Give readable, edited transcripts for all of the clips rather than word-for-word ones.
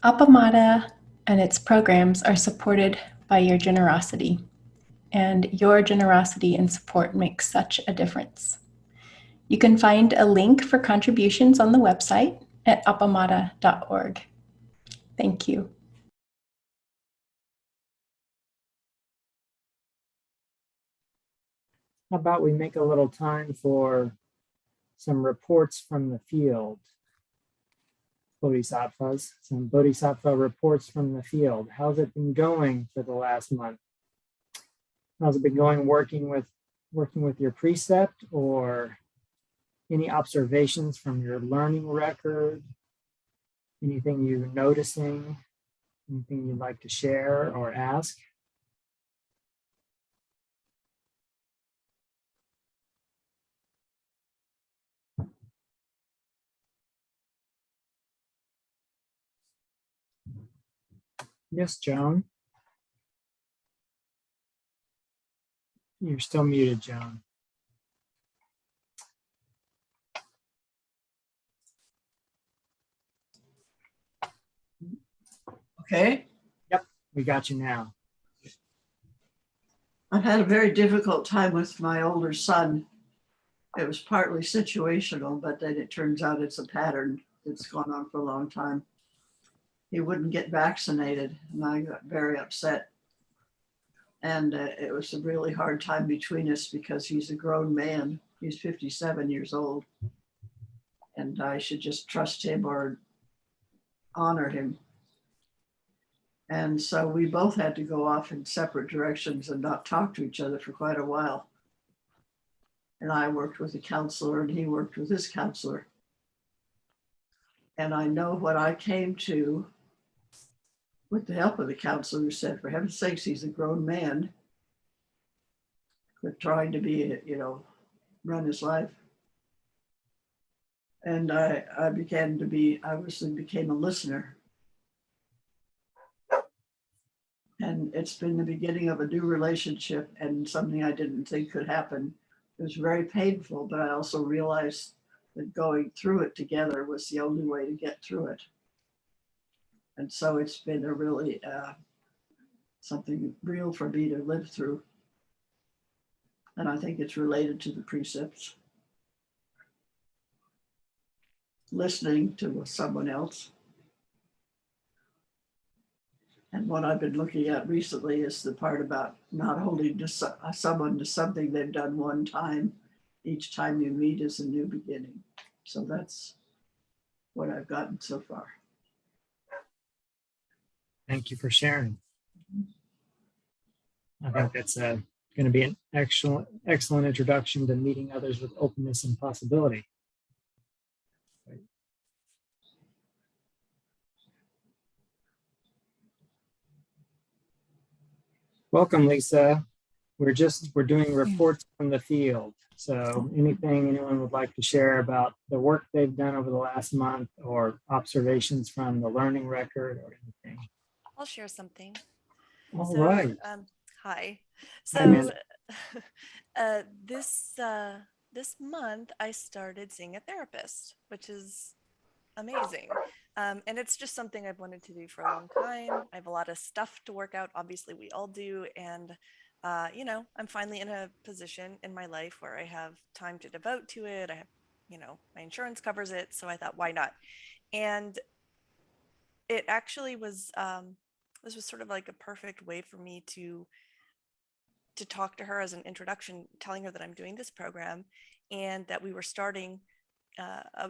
Appamada and its programs are supported by your generosity, and your generosity and support makes such a difference. You can find a link for contributions on the website at appamada.org. Thank you. How about we make a little time for some reports from the field? Bodhisattvas, some Bodhisattva reports from the field. How's it been going for the last month? How's it been going working with your precept, or any observations from your learning record? Anything you're noticing? Anything you'd like to share or ask? Yes, Joan. You're still muted, Joan. Okay. Yep, we got you now. I've had a very difficult time with my older son. It was partly situational, but then it turns out it's a pattern that's gone on for a long time. He wouldn't get vaccinated, and I got very upset. And it was a really hard time between us because he's a grown man. He's 57 years old. And I should just trust him or honor him. And so we both had to go off in separate directions and not talk to each other for quite a while. And I worked with a counselor and he worked with his counselor. And I know what I came to with the help of the counselor, who said, for heaven's sakes, he's a grown man. Quit trying to be, run his life. And I became a listener. And it's been the beginning of a new relationship and something I didn't think could happen. It was very painful, but I also realized that going through it together was the only way to get through it. And so it's been a really something real for me to live through. And I think it's related to the precepts. Listening to someone else. And what I've been looking at recently is the part about not holding someone to something they've done one time. Each time you meet is a new beginning. So that's what I've gotten so far. Thank you for sharing. I think that's going to be an excellent introduction to meeting others with openness and possibility. Welcome, Lisa. We're doing reports from the field. So anything anyone would like to share about the work they've done over the last month, or observations from the learning record, or anything? I'll share something. All right. Hi. So this month I started seeing a therapist, which is amazing. And it's just something I've wanted to do for a long time. I have a lot of stuff to work out. Obviously, we all do. And, I'm finally in a position in my life where I have time to devote to it. I have, my insurance covers it. So I thought, why not? And it actually was, this was sort of like a perfect way for me to talk to her as an introduction, telling her that I'm doing this program and that we were starting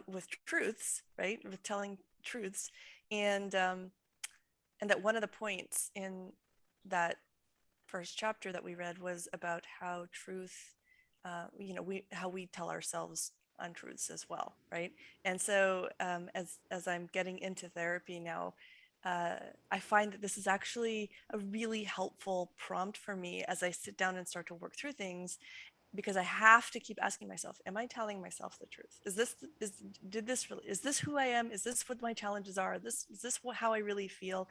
with truths, right? With telling truths, and that one of the points in that first chapter that we read was about how truth, how we tell ourselves untruths as well, right? And so as I'm getting into therapy now, I find that this is actually a really helpful prompt for me as I sit down and start to work through things, because I have to keep asking myself, am I telling myself the truth? Is this who I am? Is this what my challenges are? Is this how I really feel?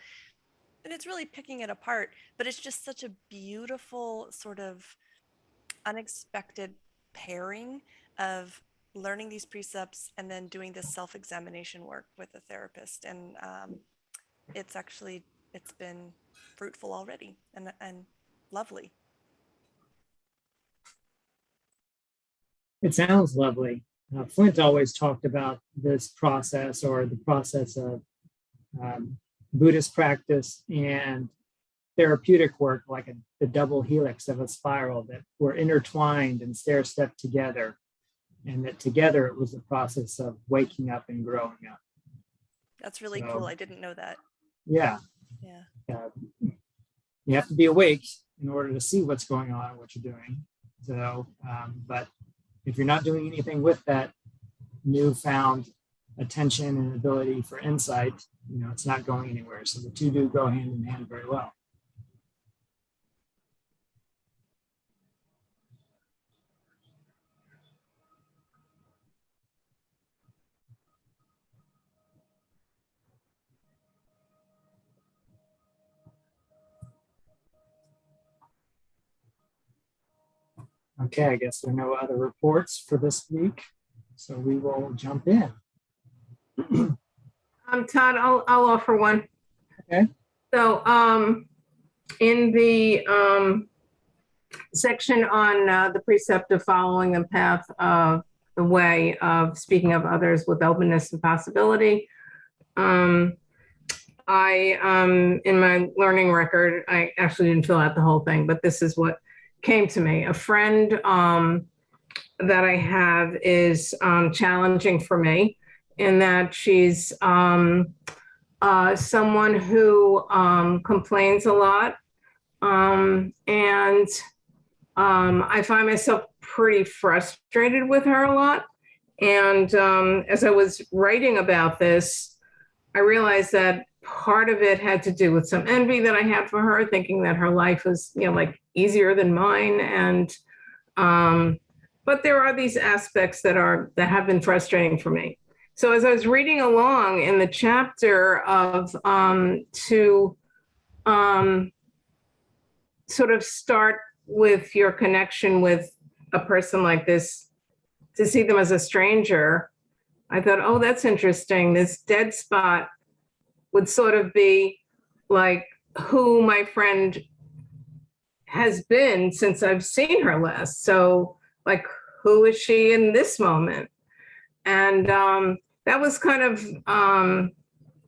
And it's really picking it apart, but it's just such a beautiful sort of unexpected pairing of learning these precepts and then doing this self-examination work with a therapist. And it's been fruitful already and lovely. It sounds lovely. Flint always talked about this process, or the process of Buddhist practice and therapeutic work, like the double helix of a spiral, that were intertwined and stair-stepped together, and that together it was the process of waking up and growing up. That's really cool. I didn't know that. Yeah. You have to be awake in order to see what's going on and what you're doing. So, but if you're not doing anything with that newfound attention and ability for insight, it's not going anywhere. So the two do go hand in hand very well. Okay, I guess there are no other reports for this week, so we will jump in. Todd, I'll offer one. Okay. So, in the section on the precept of following the path of the way of speaking of others with openness and possibility, I in my learning record, I actually didn't fill out the whole thing, but this is what came to me. A friend that I have is challenging for me, in that she's someone who complains a lot. And I find myself pretty frustrated with her a lot. And as I was writing about this, I realized that part of it had to do with some envy that I had for her, thinking that her life was, like easier than mine. And but there are these aspects that have been frustrating for me. So as I was reading along in the chapter of to sort of start with your connection with a person like this, to see them as a stranger, I thought, oh, that's interesting. This dead spot would sort of be like who my friend has been since I've seen her last. So like, who is she in this moment? And that was kind of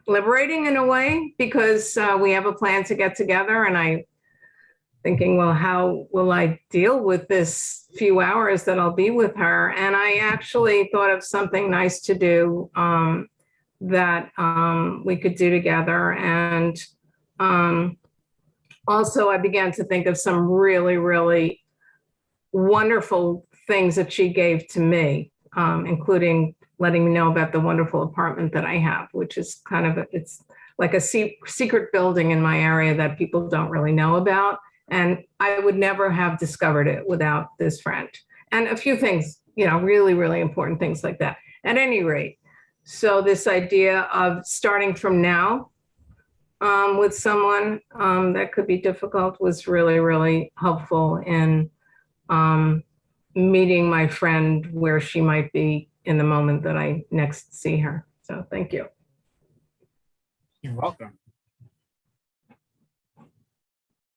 liberating in a way, because we have a plan to get together, and I thinking, well, how will I deal with this few hours that I'll be with her? And I actually thought of something nice to do that we could do together. And also I began to think of some really, really wonderful things that she gave to me, including letting me know about the wonderful apartment that I have, which is kind of, it's like a secret building in my area that people don't really know about. And I would never have discovered it without this friend. And a few things, really, really important things like that. At any rate, so this idea of starting from now with someone that could be difficult was really, really helpful in meeting my friend where she might be in the moment that I next see her. So thank you. You're welcome.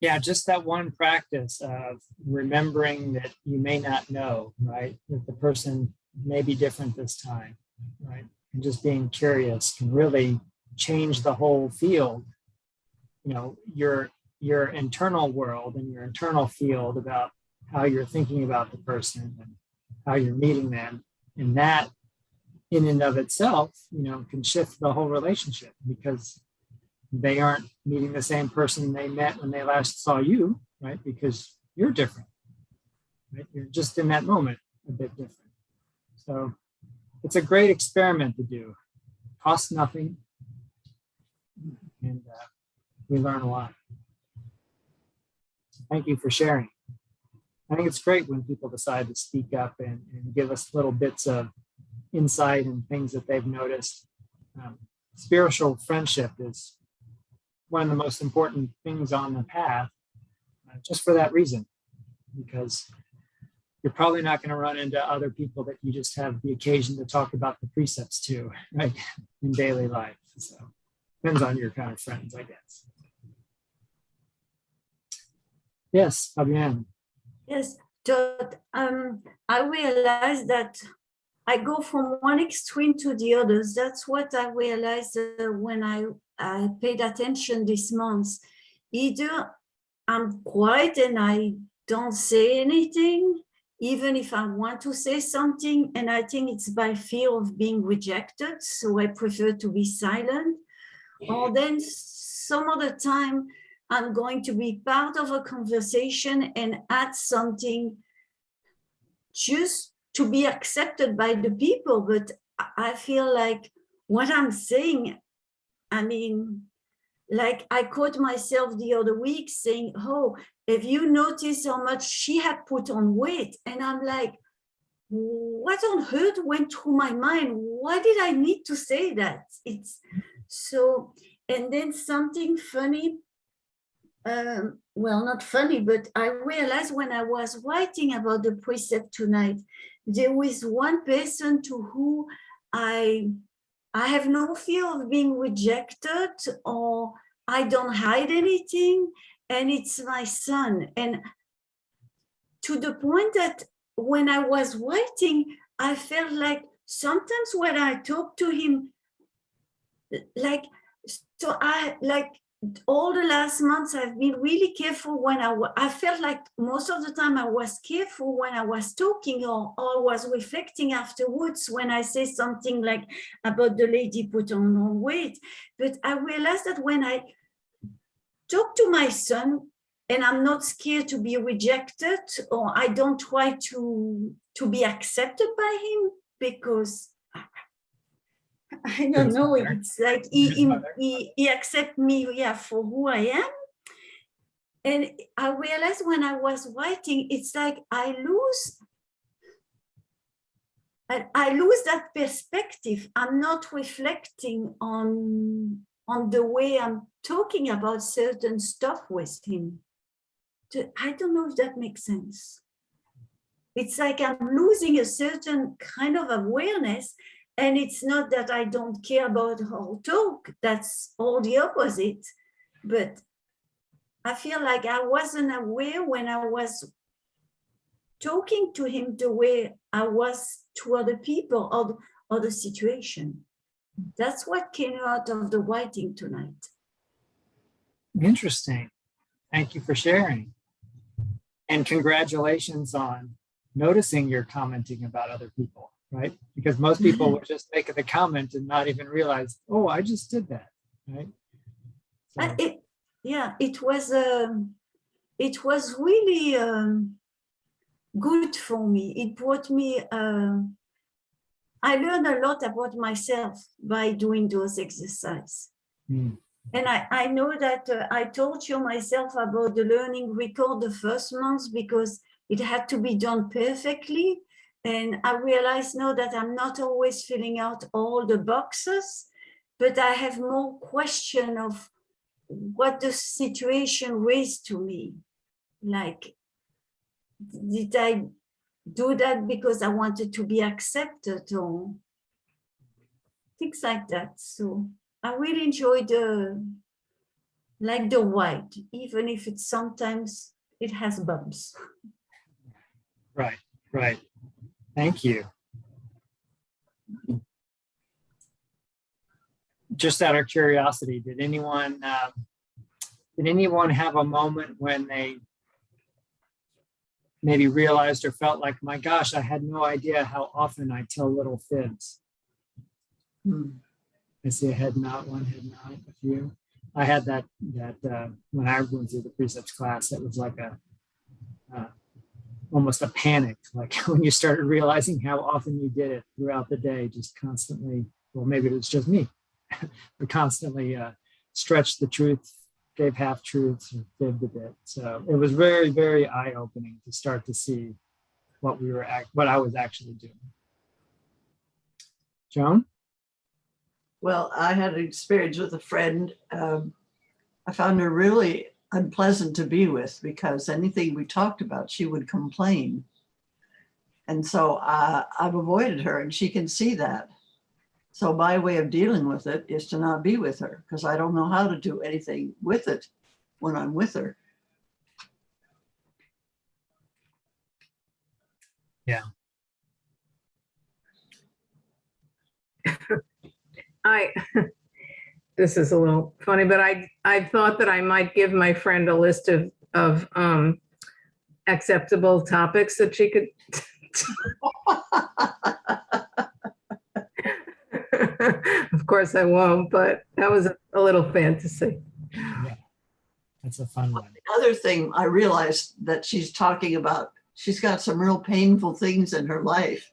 Yeah, just that one practice of remembering that you may not know, right? That the person may be different this time, right? And just being curious can really change the whole field. Your internal world and your internal field about how you're thinking about the person and how you're meeting them. And that in and of itself, can shift the whole relationship, because they aren't meeting the same person they met when they last saw you, right? Because you're different, right? You're just in that moment a bit different. So it's a great experiment to do. Costs nothing. And we learn a lot. So thank you for sharing. I think it's great when people decide to speak up and give us little bits of insight and things that they've noticed. Spiritual friendship is one of the most important things on the path, just for that reason, because you're probably not going to run into other people that you just have the occasion to talk about the precepts to, right, in daily life. So Depends on your kind of friends, I guess. Yes, Fabienne. Yes, Todd, I realized that I go from one extreme to the others. That's what I realized when I paid attention this month. Either I'm quiet and I don't say anything, even if I want to say something, and I think it's by fear of being rejected, so I prefer to be silent. Or then some other time, I'm going to be part of a conversation and add something just to be accepted by the people. But I feel like what I'm saying, I mean, like I caught myself the other week saying, oh, have you noticed how much she had put on weight? And I'm like, what on earth went through my mind? Why did I need to say that? It's so, and then something funny, well, not funny, but I realized when I was writing about the precept tonight, there was one person to who I have no fear of being rejected, or I don't hide anything, and it's my son. And to the point that when I was writing, I felt like sometimes when I talk to him, like, so I like all the last months I've been really careful when I felt like most of the time I was careful when I was talking or was reflecting afterwards when I say something like about the lady put on weight. But I realized that when I talk to my son and I'm not scared to be rejected, or I don't try to be accepted by him, because I don't know, it's like he accepts me, yeah, for who I am. And I realized when I was writing, it's like I lose that perspective. I'm not reflecting on the way I'm talking about certain stuff with him. I don't know if that makes sense. It's like I'm losing a certain kind of awareness. And it's not that I don't care about how to talk, that's all the opposite. But I feel like I wasn't aware when I was talking to him the way I was to other people or the situation. That's what came out of the writing tonight. Interesting. Thank you for sharing. And congratulations on noticing you're commenting about other people. Right? Because most people would just make the comment and not even realize, oh, I just did that, right? So. It was really good for me. It brought me, I learned a lot about myself by doing those exercises. And I know that I told you myself about the learning record the first month because it had to be done perfectly. And I realize now that I'm not always filling out all the boxes, but I have more question of what the situation raised to me. Like, did I do that because I wanted to be accepted or things like that? So I really enjoy the white, even if it's sometimes it has bumps. Right, right. Thank you. Just out of curiosity, did anyone have a moment when they maybe realized or felt like, my gosh, I had no idea how often I tell little fibs? I see a head nod, one head nod, a few. I had that when I went through the Precepts class, it was like almost a panic, like when you started realizing how often you did it throughout the day, just constantly, well, maybe it was just me, but constantly stretched the truth, gave half truths, and fibbed a bit. So it was very, very eye-opening to start to see what I was actually doing. Joan? Well, I had an experience with a friend. I found her really unpleasant to be with because anything we talked about, she would complain. And so I've avoided her and she can see that. So my way of dealing with it is to not be with her, because I don't know how to do anything with it when I'm with her. Yeah. This is a little funny, but I thought that I might give my friend a list of acceptable topics that she could. Of course I won't, but that was a little fantasy. Yeah. That's a fun one. The other thing I realized that she's talking about, she's got some real painful things in her life.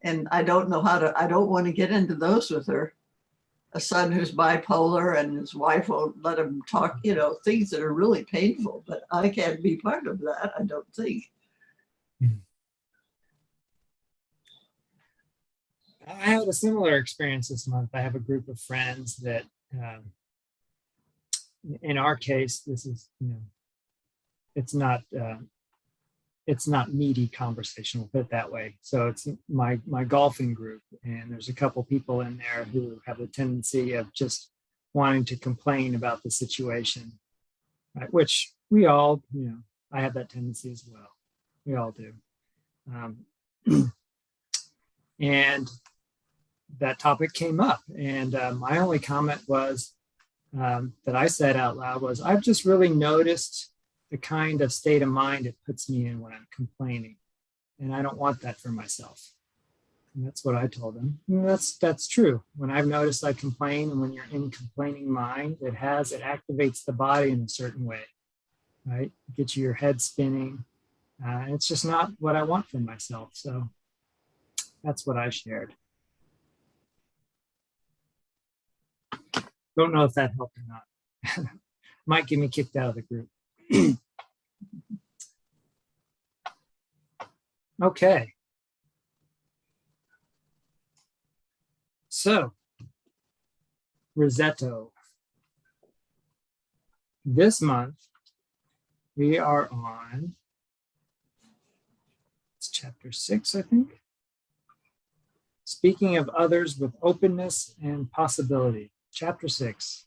And I don't know how to, I don't want to get into those with her. A son who's bipolar and his wife won't let him talk, you know, things that are really painful, but I can't be part of that, I don't think. I had a similar experience this month. I have a group of friends that, in our case, this is, you know, it's not meaty conversation, we'll put it that way. So it's my golfing group, and there's a couple people in there who have a tendency of just wanting to complain about the situation, right? Which we all, you know, I have that tendency as well. We all do. And that topic came up, and my only comment was that I said out loud was, I've just really noticed the kind of state of mind it puts me in when I'm complaining, and I don't want that for myself. And that's what I told them. And that's true. When I've noticed I complain, and when you're in complaining mind, it activates the body in a certain way, right? It gets your head spinning. It's just not what I want for myself. So that's what I shared. Don't know if that helped or not. Might get me kicked out of the group. Okay. So, Rosetto. This month, we are on, it's chapter 6, I think. Speaking of others with openness and possibility. Chapter 6.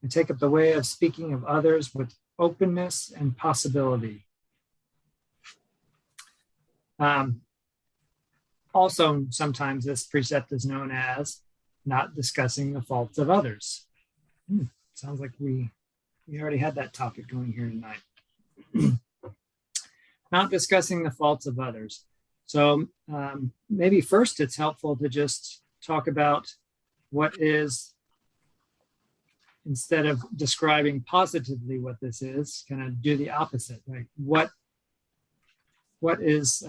And take up the way of speaking of others with openness and possibility. Also, sometimes this precept is known as not discussing the faults of others. Sounds like we already had that topic going here tonight. Not discussing the faults of others. So maybe first it's helpful to just talk about what is, instead of describing positively what this is, kind of do the opposite. Like what is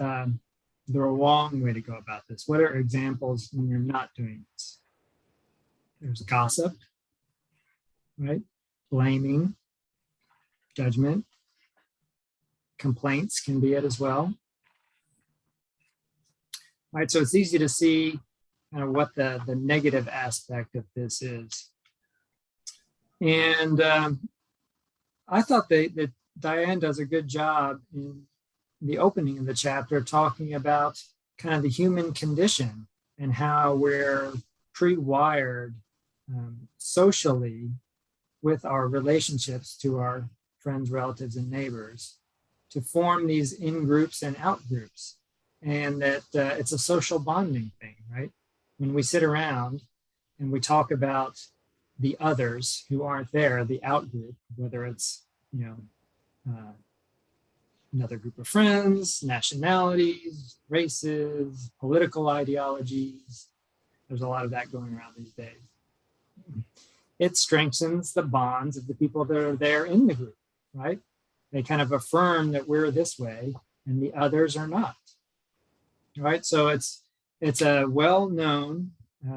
the wrong way to go about this? What are examples when you're not doing this? There's gossip, right? Blaming, judgment, complaints can be it as well. Right, so it's easy to see kind of what the negative aspect of this is. And I thought that Diane does a good job in the opening of the chapter talking about kind of the human condition and how we're pre-wired socially with our relationships to our friends, relatives, and neighbors to form these in-groups and out-groups. And that it's a social bonding thing, right? When we sit around and we talk about the others who aren't there, the out-group, whether it's, you know, another group of friends, nationalities, races, political ideologies. There's a lot of that going around these days. It strengthens the bonds of the people that are there in the group, right? They kind of affirm that we're this way and the others are not, right? So it's a well-known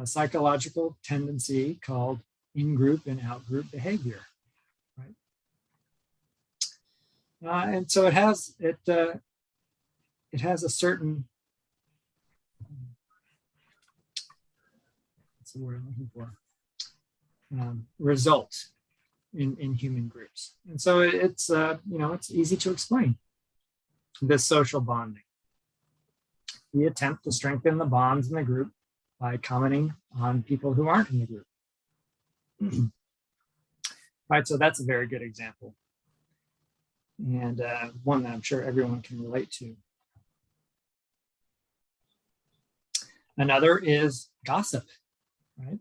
psychological tendency called in-group and out-group behavior, right? And so it has a certain, what's the word I'm looking for? Result in human groups. And so it's you know, it's easy to explain this social bonding. We attempt to strengthen the bonds in the group by commenting on people who aren't in the group. Right, so that's a very good example, and one that I'm sure everyone can relate to. Another is gossip, right?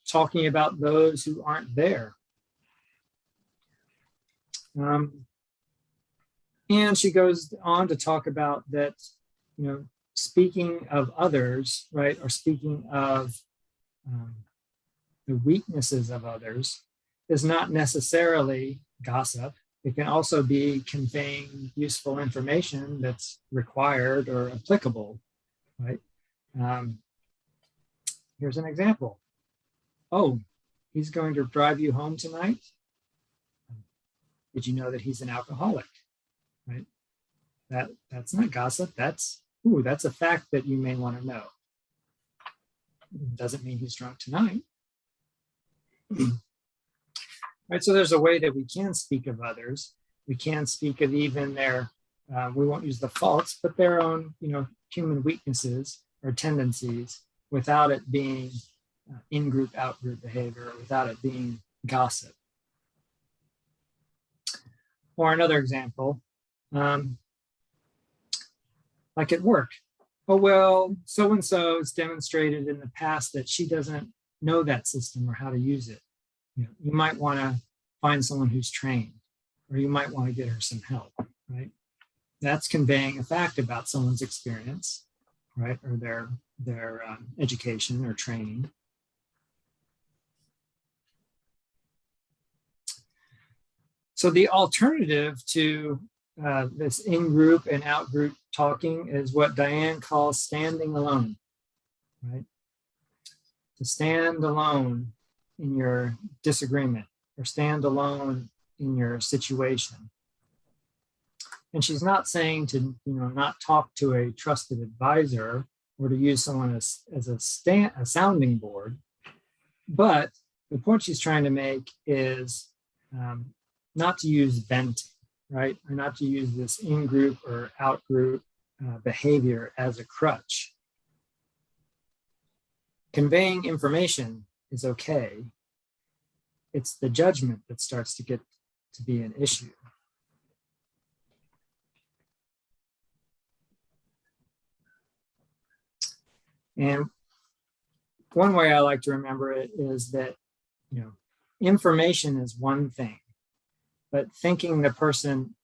Talking about those who aren't there. And she goes on to talk about that, speaking of others, right, or speaking of the weaknesses of others is not necessarily gossip. It can also be conveying useful information that's required or applicable, right? Here's an example. Oh, he's going to drive you home tonight? Did you know that he's an alcoholic, right? That's not gossip. That's a fact that you may want to know. Doesn't mean he's drunk tonight. Right, so there's a way that we can speak of others. We can speak of even their, we won't use the faults, but their own, human weaknesses or tendencies without it being in-group, out-group behavior, without it being gossip. Or another example, like at work. Oh, well, so-and-so has demonstrated in the past that she doesn't know that system or how to use it. You might want to find someone who's trained, or you might want to get her some help, right? That's conveying a fact about someone's experience, right? Or their education or training. So the alternative to this in-group and out-group talking is what Diane calls standing alone, right? To stand alone in your disagreement or stand alone in your situation. And she's not saying to, not talk to a trusted advisor or to use someone as a sounding board. But the point she's trying to make is not to use venting, right? Or not to use this in-group or out-group behavior as a crutch. Conveying information is okay. It's the judgment that starts to get to be an issue. And one way I like to remember it is that, information is one thing, but thinking the person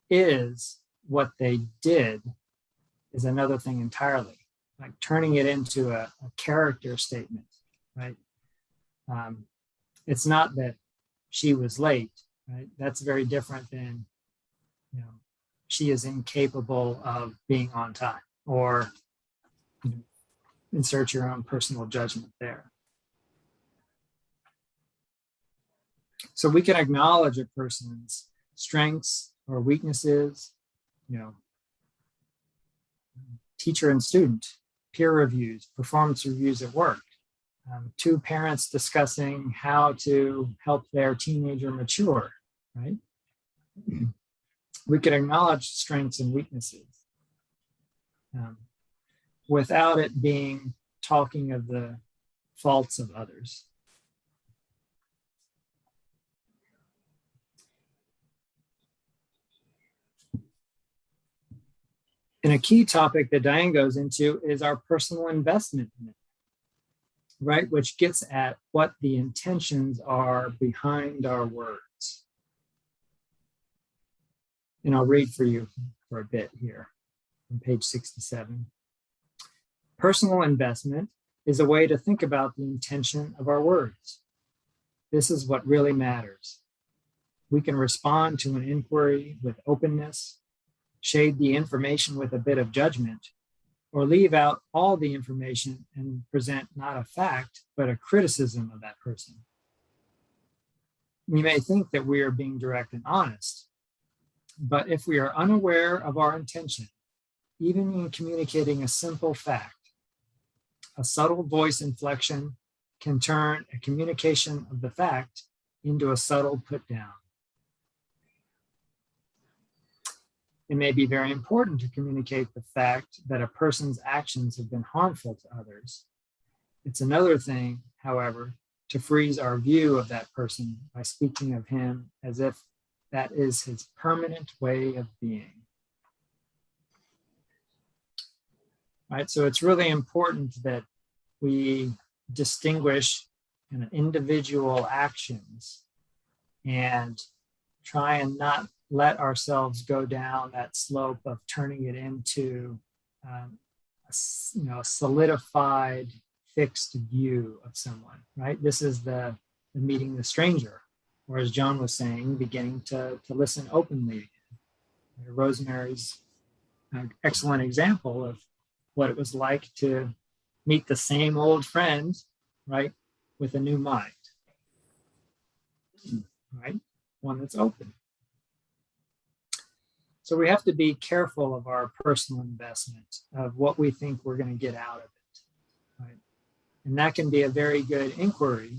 is what they did is another thing entirely, like turning it into a character statement, right? It's not that she was late, right? That's very different than, she is incapable of being on time, or insert your own personal judgment there. So we can acknowledge a person's strengths or weaknesses, teacher and student, peer reviews, performance reviews at work, two parents discussing how to help their teenager mature, right? We can acknowledge strengths and weaknesses without it being talking of the faults of others. And a key topic that Diane goes into is our personal investment in it, right? Which gets at what the intentions are behind our words. And I'll read for you for a bit here on page 67. Personal investment is a way to think about the intention of our words. This is what really matters. We can respond to an inquiry with openness, shade the information with a bit of judgment, or leave out all the information and present not a fact, but a criticism of that person. We may think that we are being direct and honest, but if we are unaware of our intention, even in communicating a simple fact, a subtle voice inflection can turn a communication of the fact into a subtle put down. It may be very important to communicate the fact that a person's actions have been harmful to others. It's another thing, however, to freeze our view of that person by speaking of him as if that is his permanent way of being. Right, so it's really important that we distinguish individual actions and try and not let ourselves go down that slope of turning it into a solidified, fixed view of someone, right? This is the meeting the stranger, or as John was saying, beginning to listen openly. Rosemary's excellent example of what it was like to meet the same old friend, right, with a new mind, right? One that's open. So we have to be careful of our personal investment, of what we think we're going to get out of it, right? And that can be a very good inquiry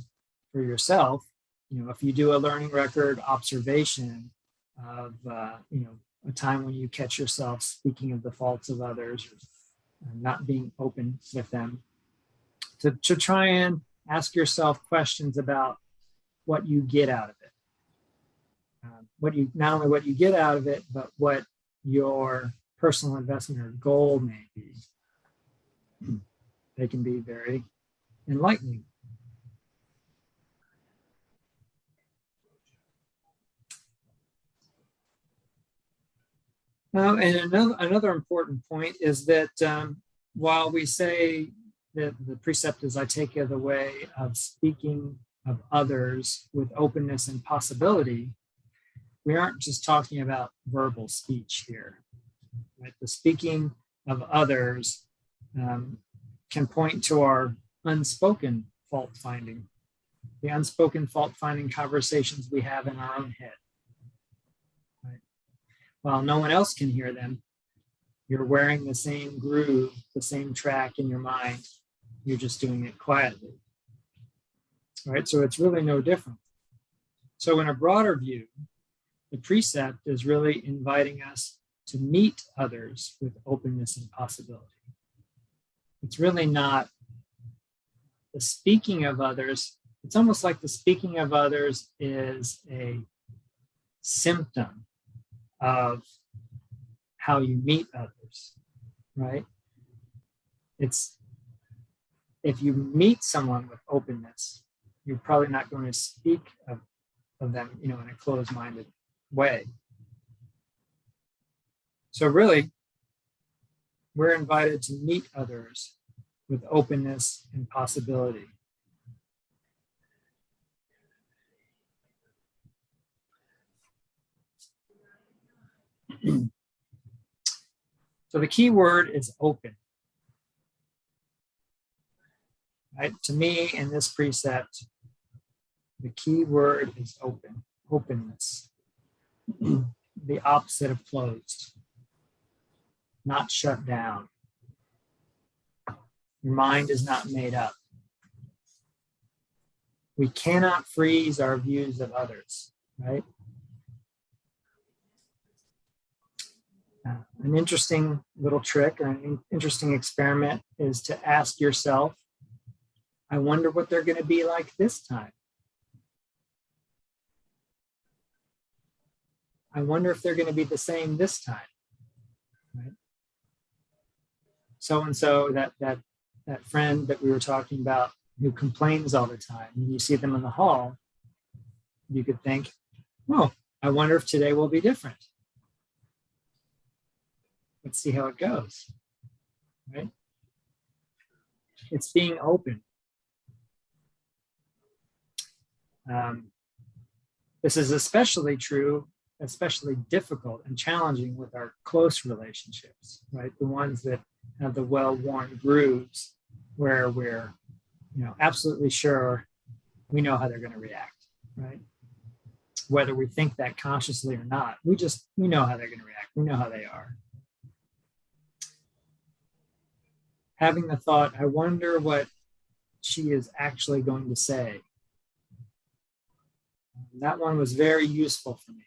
for yourself. You know, if you do a learning record observation of, a time when you catch yourself speaking of the faults of others, or not being open with them, to try and ask yourself questions about what you get out of it. Not only what you get out of it, but what your personal investment or goal may be. They can be very enlightening. And another important point is that while we say that the precept is, I take it the way of speaking of others with openness and possibility, we aren't just talking about verbal speech here. Right? The speaking of others can point to our unspoken fault finding, the unspoken fault finding conversations we have in our own head. Right? While no one else can hear them, you're wearing the same groove, the same track in your mind. You're just doing it quietly. Right? So it's really no different. So in a broader view, the precept is really inviting us to meet others with openness and possibility. It's really not the speaking of others. It's almost like the speaking of others is a symptom of how you meet others, right? It's, if you meet someone with openness, you're probably not going to speak of them, in a closed-minded way. So really, we're invited to meet others with openness and possibility. So the key word is open. Right? To me, in this precept, the key word is open, openness. The opposite of closed, not shut down. Your mind is not made up. We cannot freeze our views of others, right? An interesting little trick or an interesting experiment is to ask yourself, I wonder what they're going to be like this time. I wonder if they're going to be the same this time. Right? So-and-so, that friend that we were talking about who complains all the time, when you see them in the hall, you could think, oh, I wonder if today will be different. Let's see how it goes. Right? It's being open. This is especially true, especially difficult and challenging with our close relationships, right? The ones that have the well-worn grooves where we're, absolutely sure we know how they're going to react, right? Whether we think that consciously or not, we know how they're going to react. We know how they are. Having the thought, I wonder what she is actually going to say. That one was very useful for me.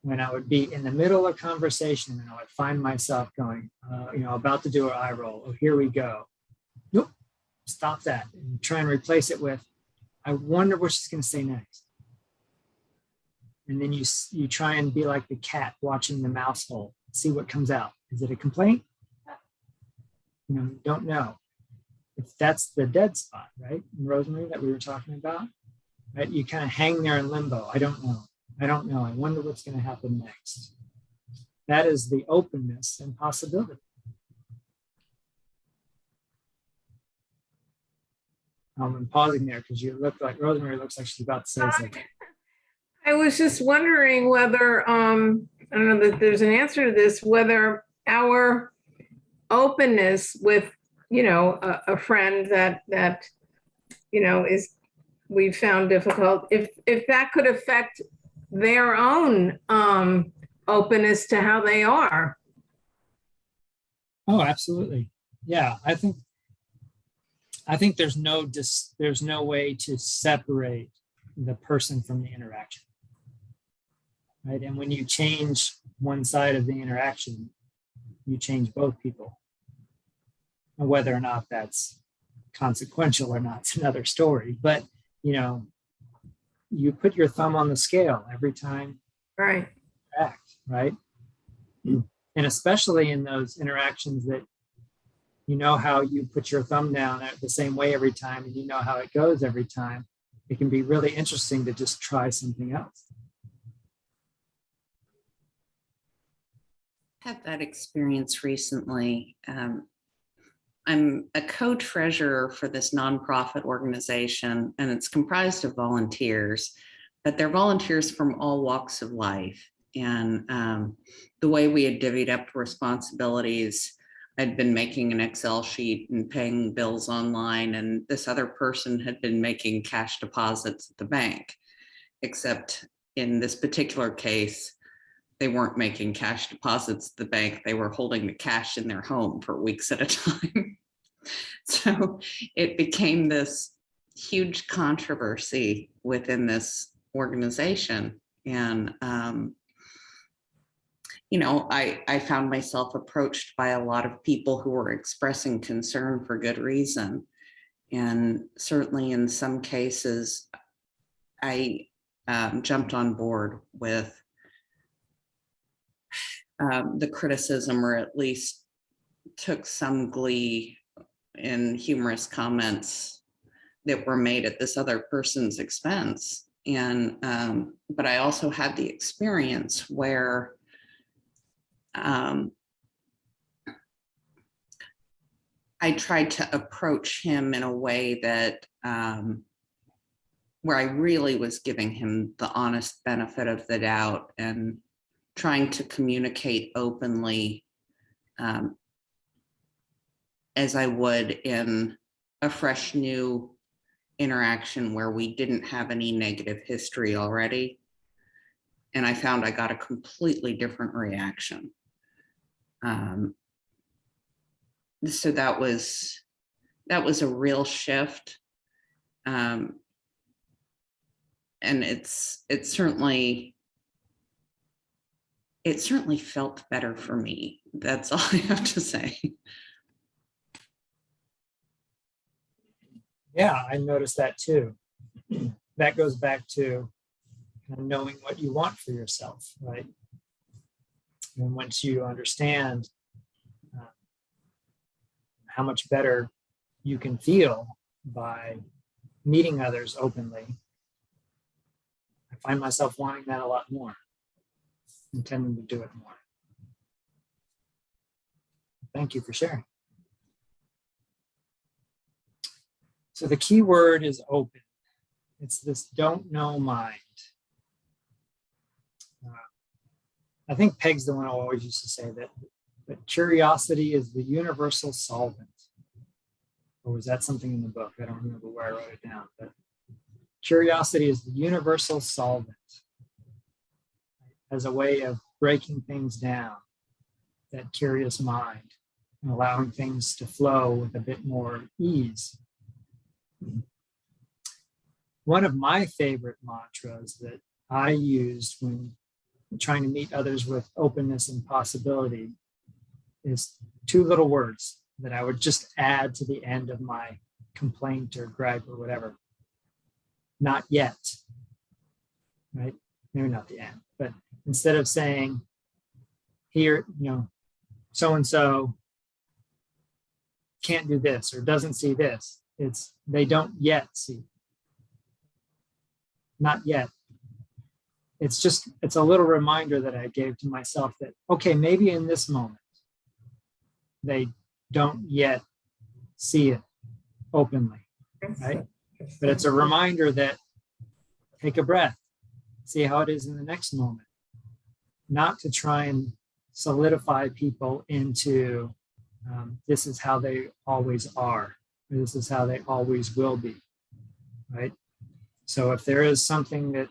when I would be in the middle of conversation and I would find myself going, about to do an eye roll. Oh, here we go. Nope, stop that. And try and replace it with, I wonder what she's going to say next. And then you try and be like the cat watching the mouse hole, see what comes out. Is it a complaint? You don't know. If that's the dead spot, right? Rosemary, that we were talking about, right? You kind of hang there in limbo. I don't know. I don't know. I wonder what's going to happen next. That is the openness and possibility. I'm pausing there because you look like Rosemary looks like she's about to say something. I was just wondering whether, I don't know that there's an answer to this, whether our openness with, a friend that is, we've found difficult, if that could affect their own openness to how they are. Oh, absolutely. Yeah, I think there's no way to separate the person from the interaction, right? And when you change one side of the interaction, you change both people. And whether or not that's consequential or not, it's another story. But you put your thumb on the scale every time Right. you act, right? And especially in those interactions that how you put your thumb down the same way every time, and you know how it goes every time, it can be really interesting to just try something else. Had that experience recently. I'm a co-treasurer for this nonprofit organization, and it's comprised of volunteers, but they're volunteers from all walks of life. And the way we had divvied up responsibilities, I'd been making an Excel sheet and paying bills online, and this other person had been making cash deposits at the bank, except in this particular case, they weren't making cash deposits at the bank. They were holding the cash in their home for weeks at a time. So it became this huge controversy within this organization. And, I found myself approached by a lot of people who were expressing concern for good reason. And certainly in some cases, I jumped on board with the criticism, or at least took some glee in humorous comments that were made at this other person's expense. And but I also had the experience where I tried to approach him in a way that where I really was giving him the honest benefit of the doubt and trying to communicate openly as I would in a fresh new interaction where we didn't have any negative history already. And I found I got a completely different reaction. So that was a real shift. And it certainly felt better for me. That's all I have to say. Yeah, I noticed that too. That goes back to knowing what you want for yourself, right? And once you understand how much better you can feel by meeting others openly, I find myself wanting that a lot more, intending to do it more. Thank you for sharing. So the key word is open. It's this don't know mind. I think Peg's the one who always used to say that curiosity is the universal solvent. Or was that something in the book? I don't remember where I wrote it down, but curiosity is the universal solvent as a way of breaking things down, that curious mind, and allowing things to flow with a bit more ease. One of my favorite mantras that I used when trying to meet others with openness and possibility is 2 little words that I would just add to the end of my complaint or gripe or whatever. Not yet, right? Maybe not the end, but instead of saying here, so-and-so can't do this or doesn't see this, it's they don't yet see. Not yet. It's a little reminder that I gave to myself that, okay, maybe in this moment, they don't yet see it openly, right? But it's a reminder that take a breath, see how it is in the next moment, not to try and solidify people into this is how they always are, or this is how they always will be, right? So if there is something that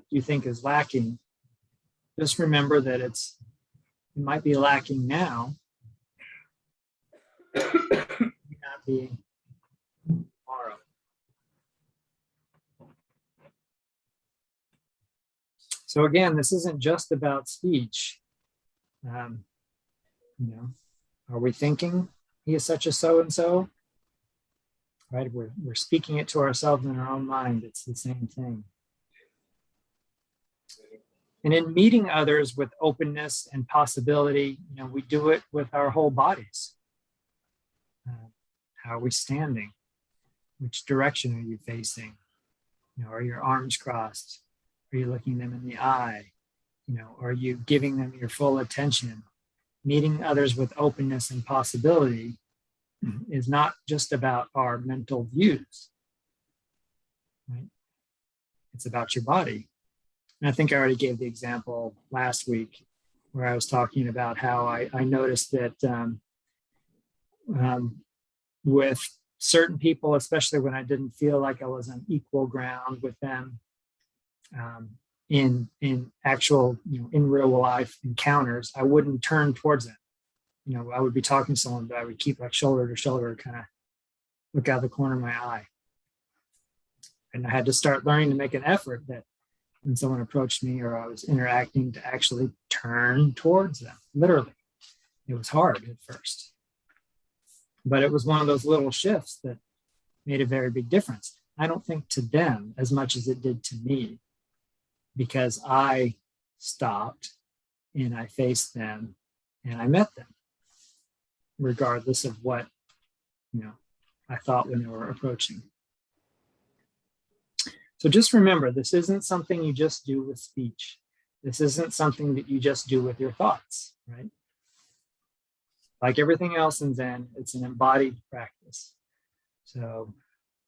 you think is lacking, just remember that it might be lacking now, not be tomorrow. So again, this isn't just about speech. Are we thinking he is such a so-and-so? Right? We're speaking it to ourselves in our own mind. It's the same thing. And in meeting others with openness and possibility, we do it with our whole bodies. How are we standing? Which direction are you facing? Are your arms crossed? Are you looking them in the eye? Are you giving them your full attention? Meeting others with openness and possibility is not just about our mental views, right? It's about your body. And I think I already gave the example last week where I was talking about how I noticed that with certain people, especially when I didn't feel like I was on equal ground with them, in actual, in real life encounters, I wouldn't turn towards them. I would be talking to someone, but I would keep like shoulder to shoulder, kind of look out the corner of my eye. And I had to start learning to make an effort that when someone approached me or I was interacting to actually turn towards them, literally. It was hard at first. But it was one of those little shifts that made a very big difference. I don't think to them as much as it did to me, because I stopped and I faced them and I met them, regardless of what I thought when they were approaching. So just remember, this isn't something you just do with speech. This isn't something that you just do with your thoughts, right? Like everything else in Zen, it's an embodied practice. So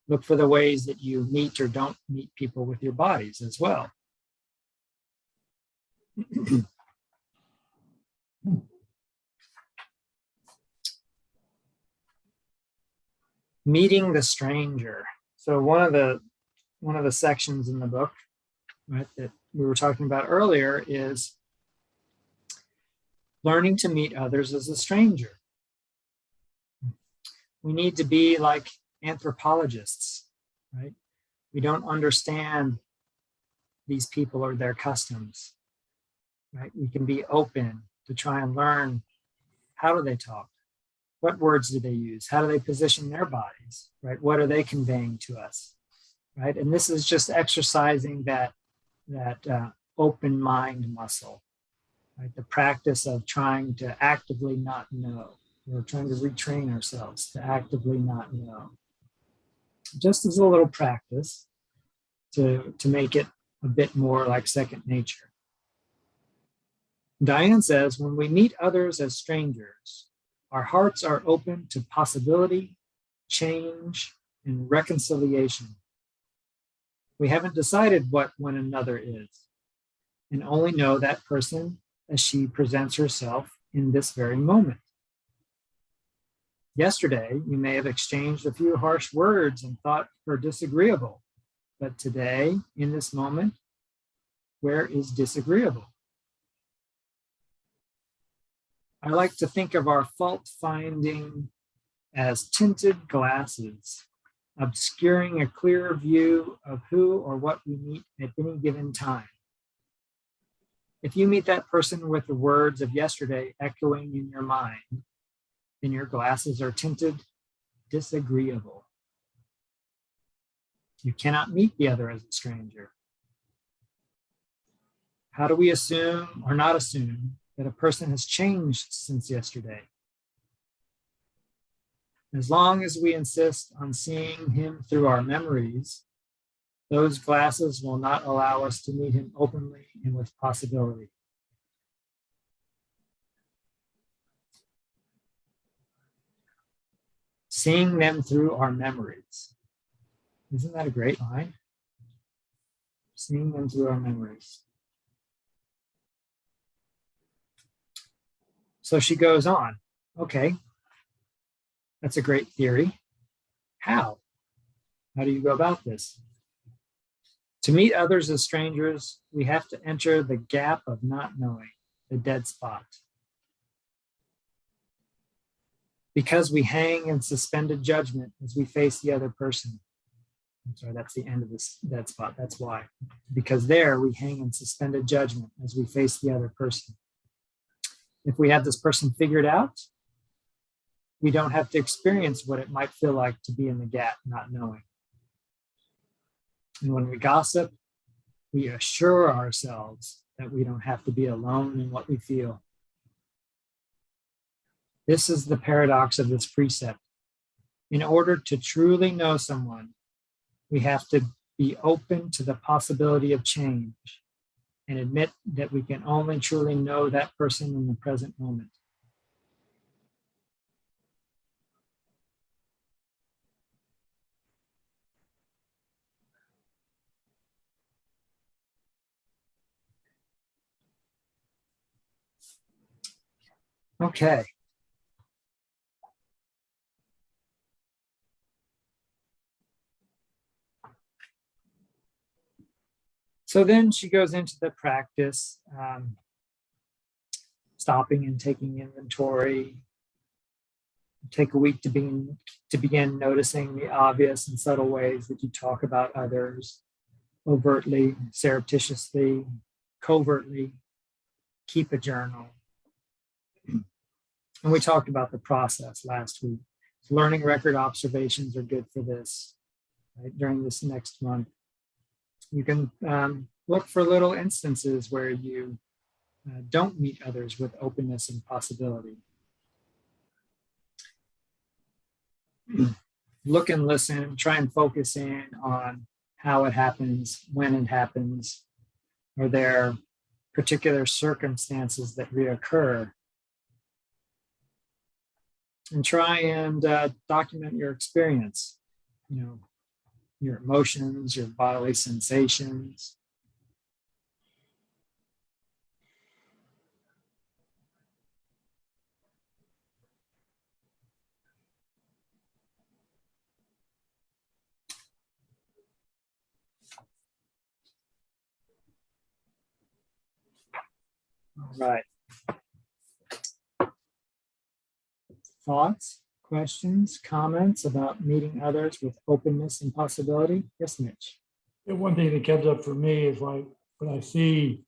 look for the ways that you meet or don't meet people with your bodies as well. Meeting the stranger. So one of the sections in the book, right, that we were talking about earlier is learning to meet others as a stranger. We need to be like anthropologists, right? We don't understand these people or their customs, right? We can be open to try and learn, how do they talk? What words do they use? How do they position their bodies, right? What are they conveying to us, right? And this is just exercising that open mind muscle, right? The practice of trying to actively not know. We're trying to retrain ourselves to actively not know. Just as a little practice to make it a bit more like second nature. Diane says, when we meet others as strangers, our hearts are open to possibility, change, and reconciliation. We haven't decided what one another is, and only know that person as she presents herself in this very moment. Yesterday, you may have exchanged a few harsh words and thought her disagreeable, but today, in this moment, where is disagreeable? I like to think of our fault finding as tinted glasses, obscuring a clearer view of who or what we meet at any given time. If you meet that person with the words of yesterday echoing in your mind, then your glasses are tinted disagreeable. You cannot meet the other as a stranger. How do we assume or not assume that a person has changed since yesterday? As long as we insist on seeing him through our memories, those glasses will not allow us to meet him openly and with possibility. Seeing them through our memories. Isn't that a great line? Seeing them through our memories. So she goes on, okay, that's a great theory. How? How do you go about this? To meet others as strangers, we have to enter the gap of not knowing, the dead spot. Because we hang in suspended judgment as we face the other person. I'm sorry, that's the end of this dead spot. That's why. Because there we hang in suspended judgment as we face the other person. If we have this person figured out, we don't have to experience what it might feel like to be in the gap, not knowing. And when we gossip, we assure ourselves that we don't have to be alone in what we feel. This is the paradox of this precept. In order to truly know someone, we have to be open to the possibility of change and admit that we can only truly know that person in the present moment. Okay. So then she goes into the practice, stopping and taking inventory. Take a week to begin noticing the obvious and subtle ways that you talk about others, overtly, surreptitiously, covertly. Keep a journal. And we talked about the process last week. Learning record observations are good for this, right? During this next month. You can look for little instances where you don't meet others with openness and possibility. Look and listen, try and focus in on how it happens, when it happens. Are there particular circumstances that reoccur? And try and document your experience, your emotions, your bodily sensations. All right. Thoughts, questions, comments about meeting others with openness and possibility? Yes, Mitch. And one thing that comes up for me is like when I see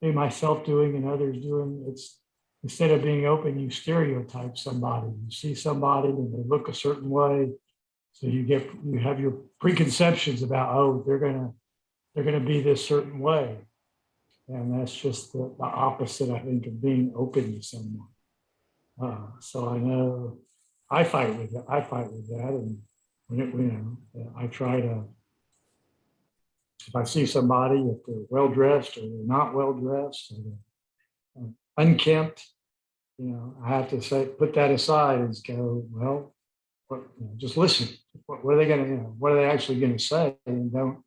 myself doing and others doing, it's instead of being open, you stereotype somebody. You see somebody and they look a certain way. So you have your preconceptions about, oh, they're gonna be this certain way. And that's just the opposite, I think, of being open to someone. So I know I fight with that. And I try to, if I see somebody, if they're well dressed or they're not well dressed, or they're unkempt, I have to say, put that aside and go, well, just listen. What are they going to, what are they actually going to say? And don't.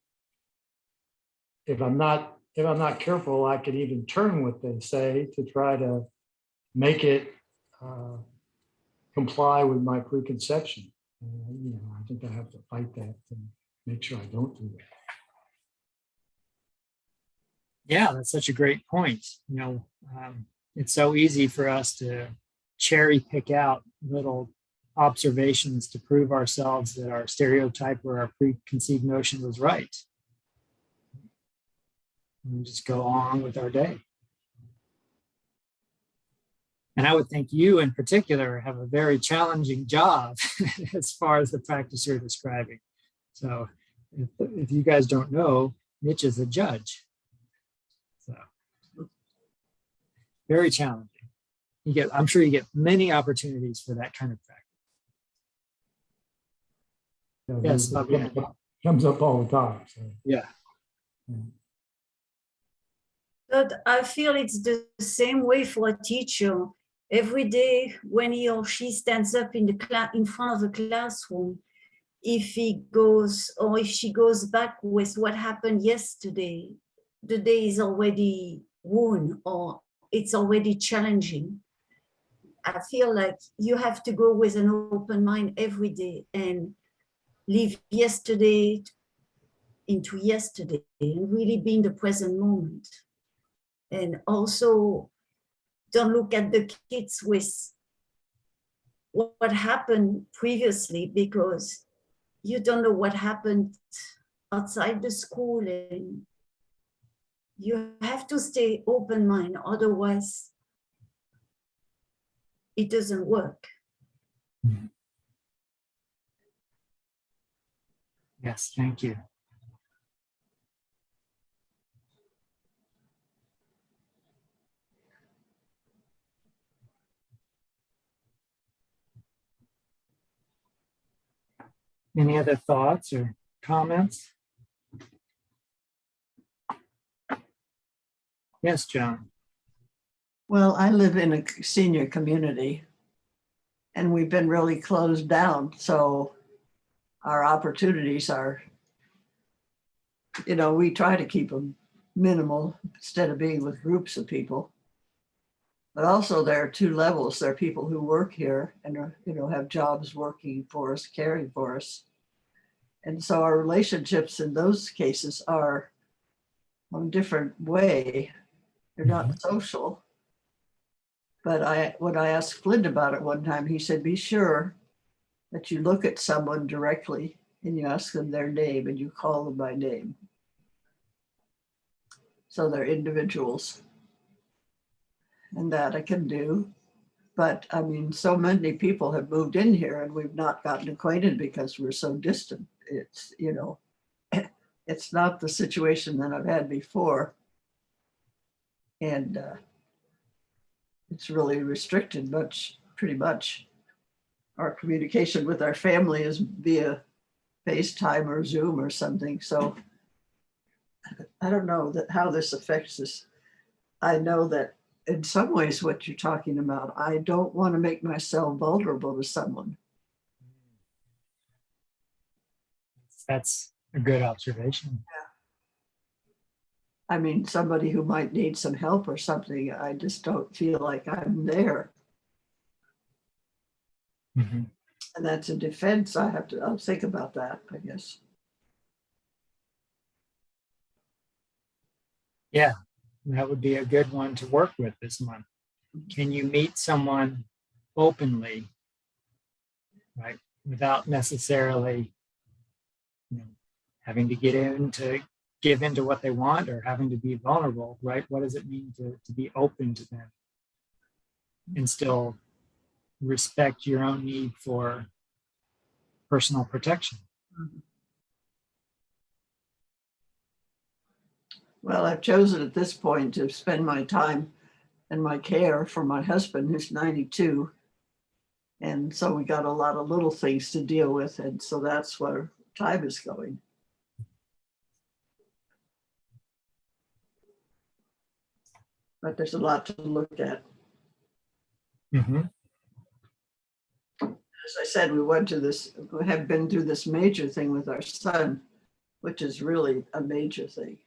If I'm not careful, I could even turn what they say to try to make it comply with my preconception. I think I have to fight that to make sure I don't do that. Yeah, that's such a great point. It's so easy for us to cherry pick out little observations to prove ourselves that our stereotype or our preconceived notion was right. And just go on with our day. And I would think you in particular have a very challenging job as far as the practice you're describing. So if you guys don't know, Mitch is a judge. So very challenging. I'm sure you get many opportunities for that kind of practice. Yes, comes up all the time. So. Yeah. But I feel it's the same way for a teacher. Every day when he or she stands up in front of a classroom, if he goes or if she goes back with what happened yesterday, the day is already won or it's already challenging. I feel like you have to go with an open mind every day and leave yesterday into yesterday and really be in the present moment. And also don't look at the kids with what happened previously, because you don't know what happened outside the school, and you have to stay open mind, otherwise it doesn't work. Yes, thank you. Any other thoughts or comments? Yes, John. Well, I live in a senior community and we've been really closed down. So our opportunities are, we try to keep them minimal instead of being with groups of people. But also there are two levels. There are people who work here and are, have jobs working for us, caring for us. And so our relationships in those cases are on a different way. They're not social. But when I asked Flint about it one time, he said, be sure that you look at someone directly and you ask them their name and you call them by name. So they're individuals. And that I can do. But I mean, so many people have moved in here and we've not gotten acquainted because we're so distant. It's, it's not the situation that I've had before. And it's really restricted pretty much. Our communication with our family is via FaceTime or Zoom or something. So I don't know how this affects us. I know that in some ways what you're talking about, I don't want to make myself vulnerable to someone. That's a good observation. I mean, somebody who might need some help or something, I just don't feel like I'm there. Mm-hmm. And that's a defense. I'll think about that, I guess. Yeah, that would be a good one to work with this month. Can you meet someone openly, right, without necessarily having to give into what they want or having to be vulnerable, right? What does it mean to be open to them and still respect your own need for personal protection? Well, I've chosen at this point to spend my time and my care for my husband, who's 92. And so we got a lot of little things to deal with. And so that's where time is going. But there's a lot to look at. Mm-hmm. As I said, we have been through this major thing with our son, which is really a major thing.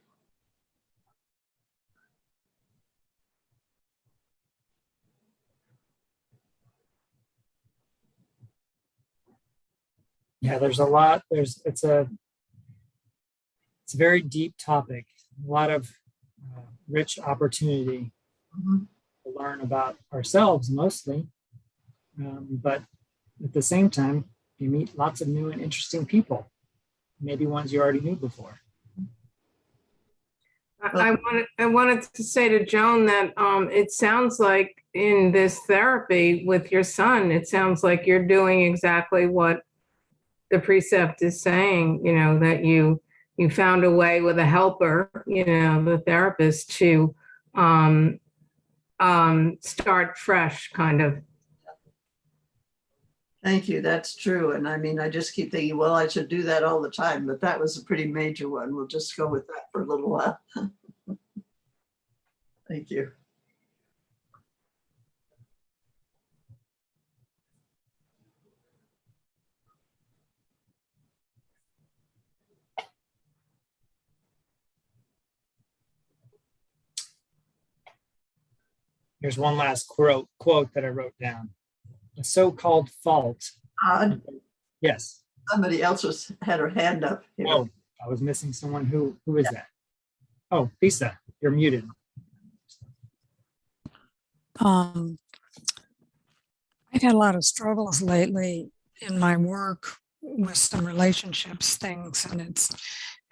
Yeah, there's a lot. It's a very deep topic. A lot of rich opportunity to learn about ourselves mostly, but at the same time, you meet lots of new and interesting people, maybe ones you already knew before. I wanted to say to Joan that it sounds like in this therapy with your son, it sounds like you're doing exactly what the precept is saying, that you found a way with a helper, the therapist, to start fresh, kind of. Thank you. That's true. And I mean, I just keep thinking, well, I should do that all the time, but that was a pretty major one. We'll just go with that for a little while. Thank you. Here's one last quote that I wrote down. A so-called fault. Todd, Yes. somebody else had her hand up here. Oh, I was missing someone. Who is that? Oh, Lisa, you're muted. I've had a lot of struggles lately in my work with some relationships things, and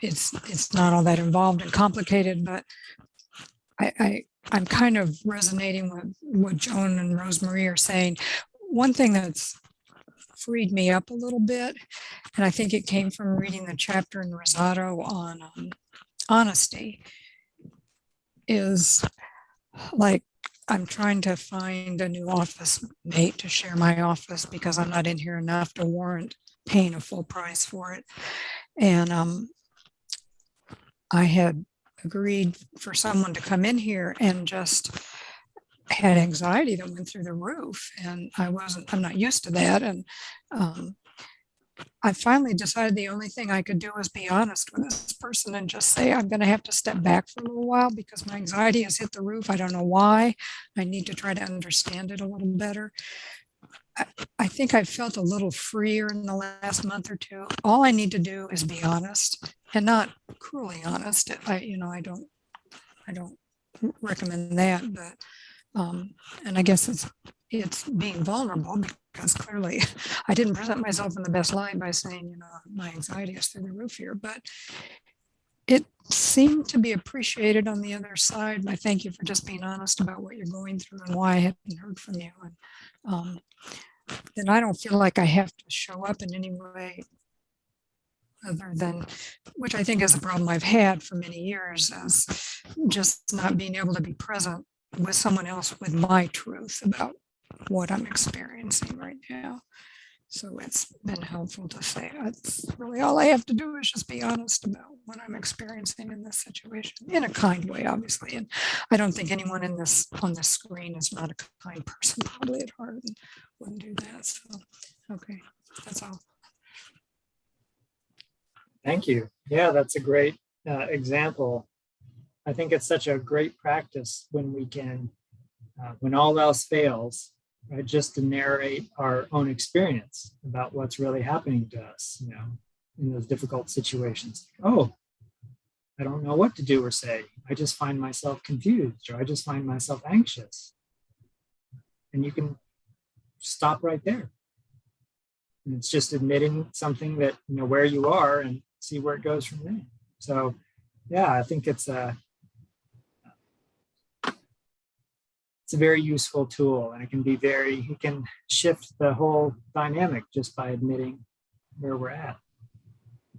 it's not all that involved and complicated, but I'm kind of resonating with what Joan and Rosemary are saying. One thing that's freed me up a little bit, and I think it came from reading the chapter in Rosado on honesty, is like I'm trying to find a new office mate to share my office because I'm not in here enough to warrant paying a full price for it. And I had agreed for someone to come in here and just had anxiety that went through the roof, and I'm not used to that. And I finally decided the only thing I could do was be honest with this person and just say, I'm going to have to step back for a little while because my anxiety has hit the roof. I don't know why. I need to try to understand it a little better. I think I've felt a little freer in the last month or two. All I need to do is be honest, and not cruelly honest. I don't recommend that, but and I guess it's being vulnerable, because clearly I didn't present myself in the best light by saying, my anxiety is through the roof here, but it seemed to be appreciated on the other side. I thank you for just being honest about what you're going through and why I hadn't heard from you. And then I don't feel like I have to show up in any way other than, which I think is a problem I've had for many years, is just not being able to be present with someone else with my truth about what I'm experiencing right now. So it's been helpful to say that's really all I have to do is just be honest about what I'm experiencing in this situation, in a kind way, obviously. And I don't think anyone on this screen is not a kind person, probably at heart, and wouldn't do that. So, okay, that's all. Thank you. Yeah, that's a great example. I think it's such a great practice when we can, when all else fails, right, just to narrate our own experience about what's really happening to us, in those difficult situations. Oh, I don't know what to do or say. I just find myself confused, or I just find myself anxious. And you can stop right there. And it's just admitting something that, where you are, and see where it goes from there. So yeah, I think it's a very useful tool, and it can shift the whole dynamic just by admitting where we're at.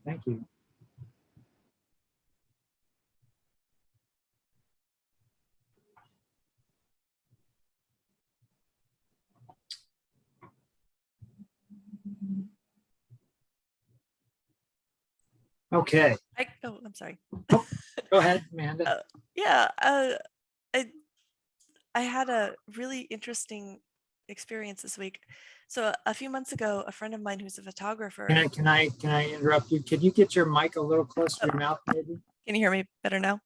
Thank you. Okay. I'm sorry. Go ahead, Amanda. Yeah, I had a really interesting experience this week. So a few months ago, a friend of mine who's a photographer. Can I interrupt you? Could you get your mic a little closer to your mouth, maybe? Can you hear me better now?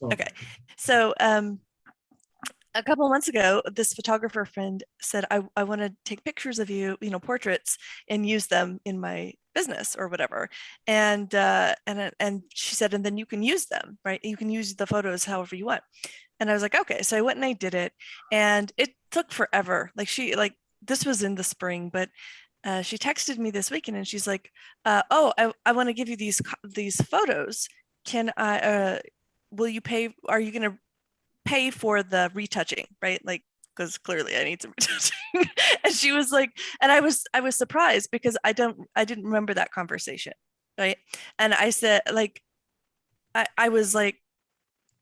Okay. So a couple of months ago, this photographer friend said, I want to take pictures of you, portraits, and use them in my business or whatever. And she said, and then you can use them, right? You can use the photos however you want. And I was like, okay. So I went and I did it, and it took forever. This was in the spring, but she texted me this weekend, and she's like, oh, I want to give you these photos. Can I, will you pay? Are you going to pay for the retouching, right? Like because clearly I need some attention. And she was like, and I was surprised because I didn't remember that conversation, right? And I said, like, I was like,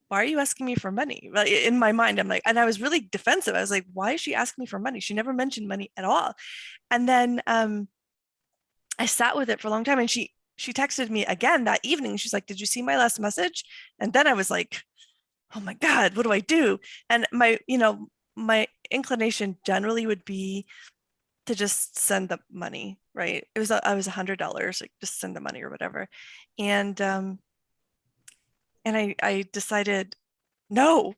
why are you asking me for money? Like, in my mind, I'm like, and I was really defensive. I was like, why is she asking me for money? She never mentioned money at all. And then I sat with it for a long time, and she texted me again that evening. She's like, did you see my last message? And then I was like, oh my God, what do I do? And my inclination generally would be to just send the money, right? I was $100, like just send the money or whatever. And I decided, no,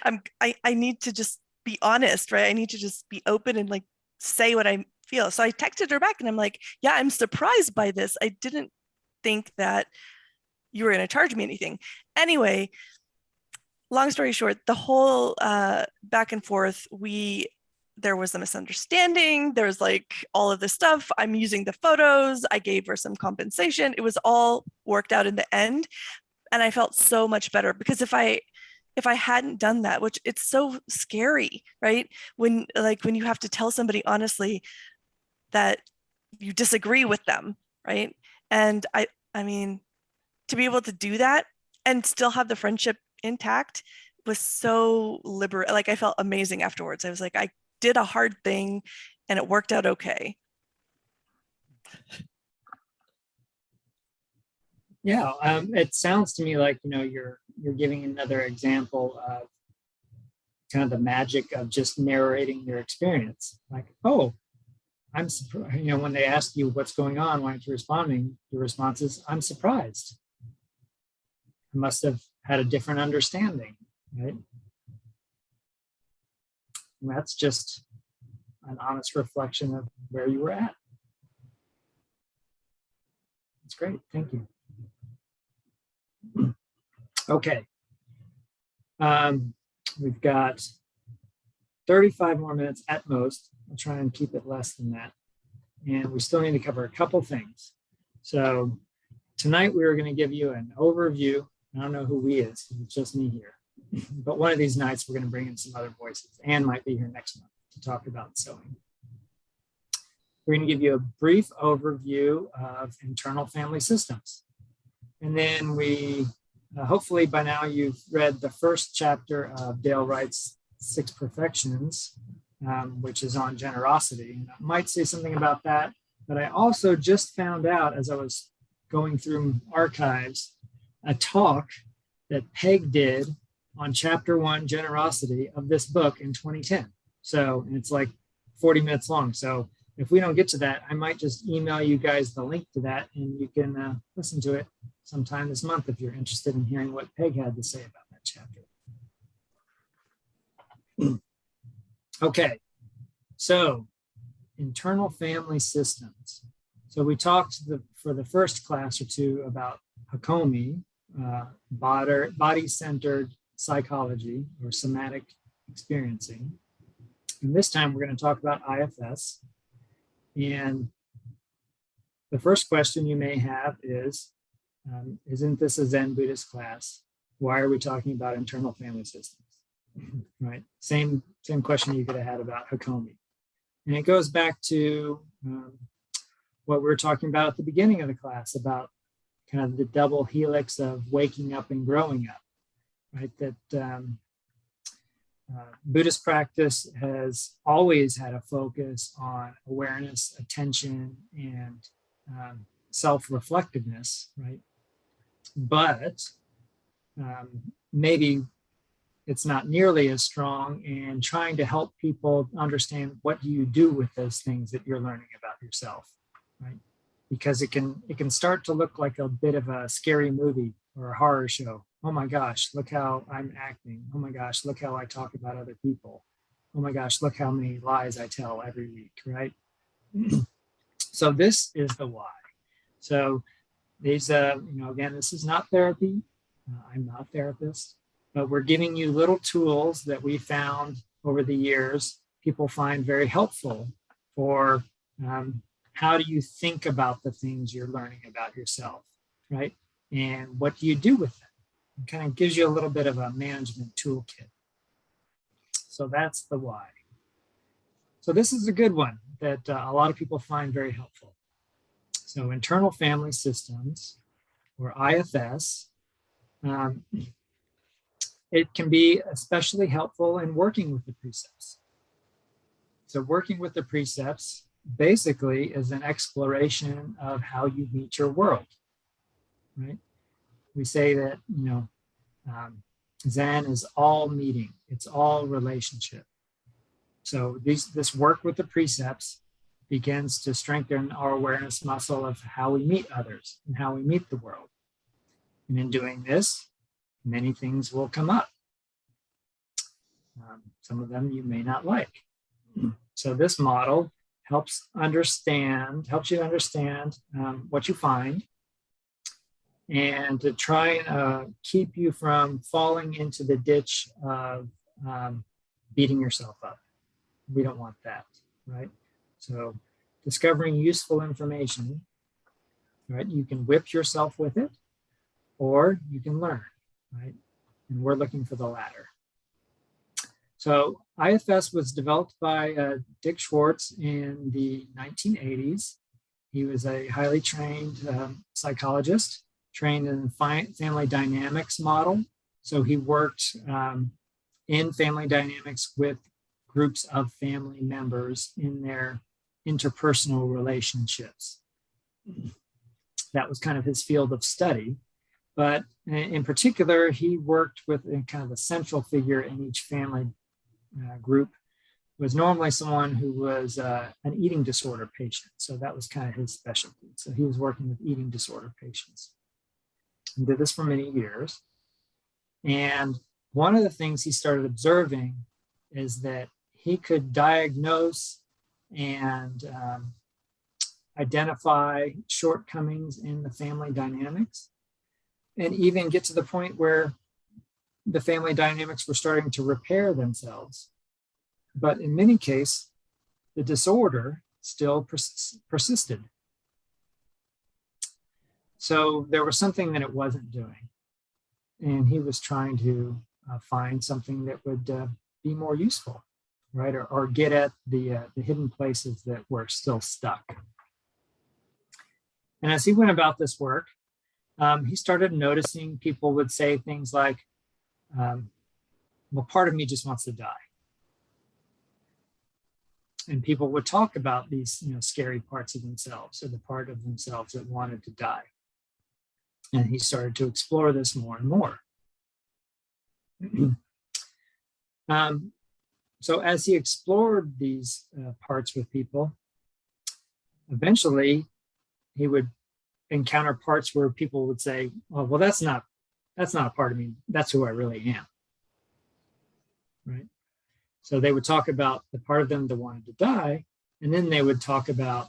I need to just be honest, right? I need to just be open and like say what I feel. So I texted her back and I'm like, yeah, I'm surprised by this. I didn't think that you were going to charge me anything. Anyway, long story short, the whole back and forth, there was a misunderstanding. There was like all of this stuff. I'm using the photos. I gave her some compensation. It was all worked out in the end. And I felt so much better, because if I hadn't done that, which it's so scary, right? When you have to tell somebody honestly that you disagree with them, right? And I mean, to be able to do that and still have the friendship intact was so liberating. Like, I felt amazing afterwards. I was like, I did a hard thing and it worked out okay. Yeah, it sounds to me like, you're giving another example of kind of the magic of just narrating your experience. Like, oh, I'm surprised. When they ask you what's going on, why aren't you responding? Your response is, I'm surprised. I must have had a different understanding, right? And that's just an honest reflection of where you were at. That's great. Thank you. Okay. We've got 35 more minutes at most. I'll try and keep it less than that. And we still need to cover a couple things. So tonight we are going to give you an overview. I don't know who we is, because it's just me here. But one of these nights we're going to bring in some other voices. Anne might be here next month to talk about sewing. We're going to give you a brief overview of internal family systems. And then we, hopefully by now you've read the first chapter of Dale Wright's 6 Perfections, which is on generosity. And I might say something about that, but I also just found out as I was going through archives, a talk that Peg did on chapter 1, generosity, of this book in 2010. So, and it's like 40 minutes long. So if we don't get to that, I might just email you guys the link to that, and you can listen to it sometime this month if you're interested in hearing what Peg had to say about that chapter. Okay, so internal family systems. So we talked for the first class or two about Hakomi, body-centered psychology or somatic experiencing. And this time we're going to talk about IFS. And the first question you may have is, isn't this a Zen Buddhist class? Why are we talking about internal family systems? Right? Same question you could have had about Hakomi. And it goes back to what we were talking about at the beginning of the class about kind of the double helix of waking up and growing up, right? That Buddhist practice has always had a focus on awareness, attention, and self-reflectiveness, right? But maybe it's not nearly as strong in trying to help people understand what do you do with those things that you're learning about yourself, right? Because it can start to look like a bit of a scary movie or a horror show. Oh my gosh, look how I'm acting. Oh my gosh, look how I talk about other people. Oh my gosh, look how many lies I tell every week, right? So this is the why. So these, again, this is not therapy. I'm not a therapist, but we're giving you little tools that we found over the years people find very helpful for how do you think about the things you're learning about yourself, right? And what do you do with them? It kind of gives you a little bit of a management toolkit. So that's the why. So this is a good one that a lot of people find very helpful. So internal family systems, or IFS, it can be especially helpful in working with the precepts. So working with the precepts basically is an exploration of how you meet your world, right? We say that, Zen is all meeting, it's all relationship. So this work with the precepts begins to strengthen our awareness muscle of how we meet others and how we meet the world. And in doing this, many things will come up. Some of them you may not like. So this model helps you understand what you find, and to try and keep you from falling into the ditch of beating yourself up. We don't want that, right? So discovering useful information, right? You can whip yourself with it, or you can learn, right? And we're looking for the latter. So IFS was developed by Dick Schwartz in the 1980s. He was a highly trained psychologist, trained in the family dynamics model. So he worked in family dynamics with groups of family members in their interpersonal relationships. That was kind of his field of study. But in particular, he worked with kind of a central figure in each family group. Was normally someone who was an eating disorder patient. So that was kind of his specialty. So he was working with eating disorder patients. He did this for many years. And one of the things he started observing is that he could diagnose and identify shortcomings in the family dynamics, and even get to the point where the family dynamics were starting to repair themselves. But in many cases, the disorder still persisted. So there was something that it wasn't doing. And he was trying to find something that would be more useful, right? Or get at the hidden places that were still stuck. And as he went about this work, he started noticing people would say things like, well, part of me just wants to die. And people would talk about these, scary parts of themselves, or the part of themselves that wanted to die. And he started to explore this more and more. So as he explored these parts with people, eventually he would encounter parts where people would say, oh, well, that's not a part of me. That's who I really am. Right? So they would talk about the part of them that wanted to die, and then they would talk about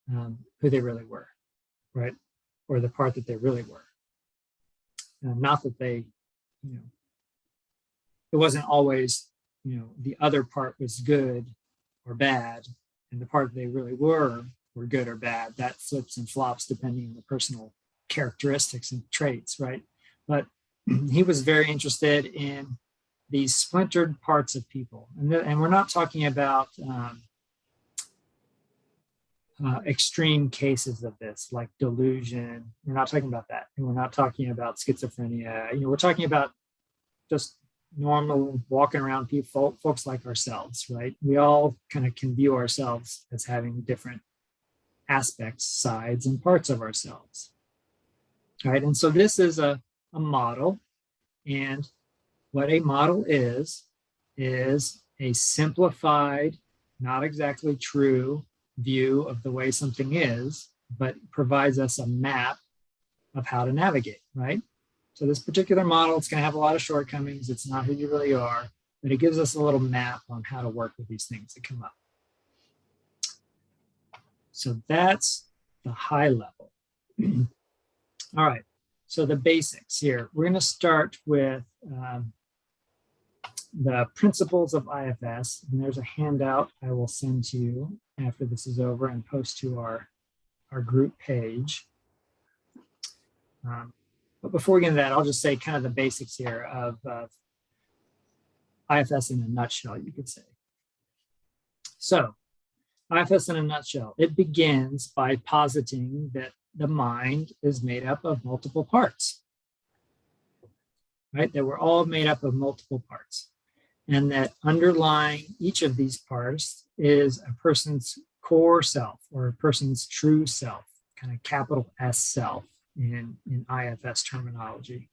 who they really were, right? Or the part that they really were. Not that they, it wasn't always, the other part was good or bad, and the part they really were good or bad. That flips and flops depending on the personal characteristics and traits, right? But he was very interested in these splintered parts of people. And we're not talking about extreme cases of this, like delusion. We're not talking about that. And we're not talking about schizophrenia. We're talking about just normal walking around people, folks like ourselves, right? We all kind of can view ourselves as having different aspects, sides, and parts of ourselves. All right, and so this is a model. And what a model is a simplified, not exactly true view of the way something is, but provides us a map of how to navigate, right? So this particular model, it's going to have a lot of shortcomings. It's not who you really are, but it gives us a little map on how to work with these things that come up. So that's the high level. All right, so the basics here. We're going to start with the principles of IFS, and there's a handout I will send to you after this is over and post to our group page. But before we get into that, I'll just say kind of the basics here of IFS in a nutshell, you could say. So IFS in a nutshell, it begins by positing that the mind is made up of multiple parts, right? That we're all made up of multiple parts. And that underlying each of these parts is a person's core self or a person's true self, kind of capital S self in IFS terminology.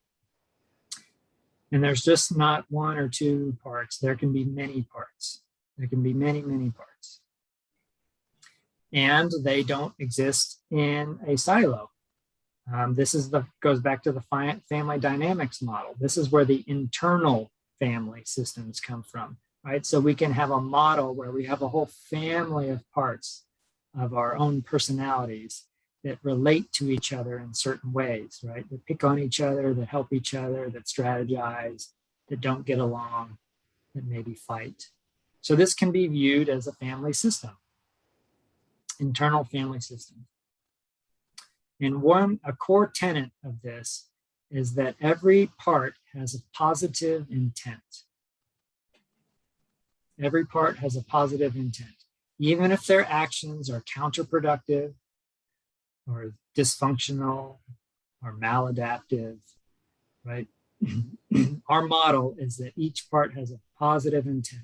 And there's just not one or two parts. There can be many parts. There can be many, many parts. And they don't exist in a silo. This is goes back to the family dynamics model. This is where the internal family systems come from, right? So we can have a model where we have a whole family of parts of our own personalities that relate to each other in certain ways, right? That pick on each other, that help each other, that strategize, that don't get along, that maybe fight. So this can be viewed as a family system, internal family system. And a core tenet of this is that every part has a positive intent. Every part has a positive intent, even if their actions are counterproductive or dysfunctional or maladaptive, right? Our model is that each part has a positive intent.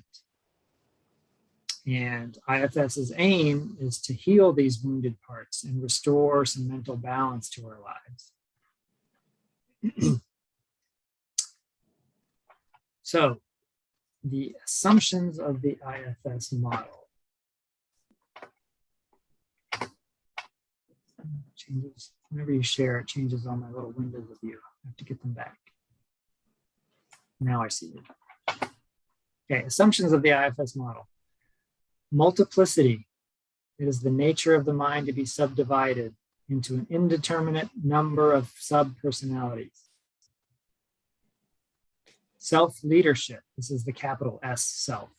And IFS's aim is to heal these wounded parts and restore some mental balance to our lives. So, the assumptions of the IFS model. Changes, whenever you share, it changes all my little windows of view. I have to get them back. Now I see it. Okay, assumptions of the IFS model. Multiplicity. It is the nature of the mind to be subdivided into an indeterminate number of sub-personalities. Self-leadership. This is the capital S self.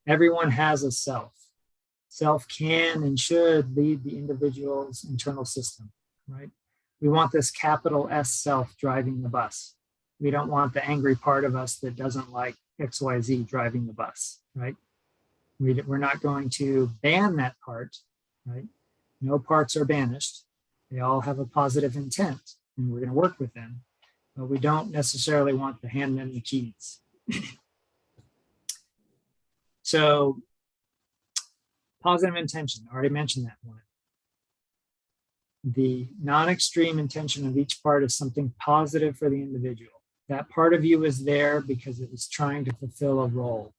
Everyone has a self. Self can and should lead the individual's internal system, right? We want this capital S self driving the bus. We don't want the angry part of us that doesn't like XYZ driving the bus, right? We're not going to ban that part, right? No parts are banished. They all have a positive intent, and we're going to work with them. But we don't necessarily want to hand them the keys. So, positive intention, I already mentioned that one. The non-extreme intention of each part is something positive for the individual. That part of you is there because it is trying to fulfill a role.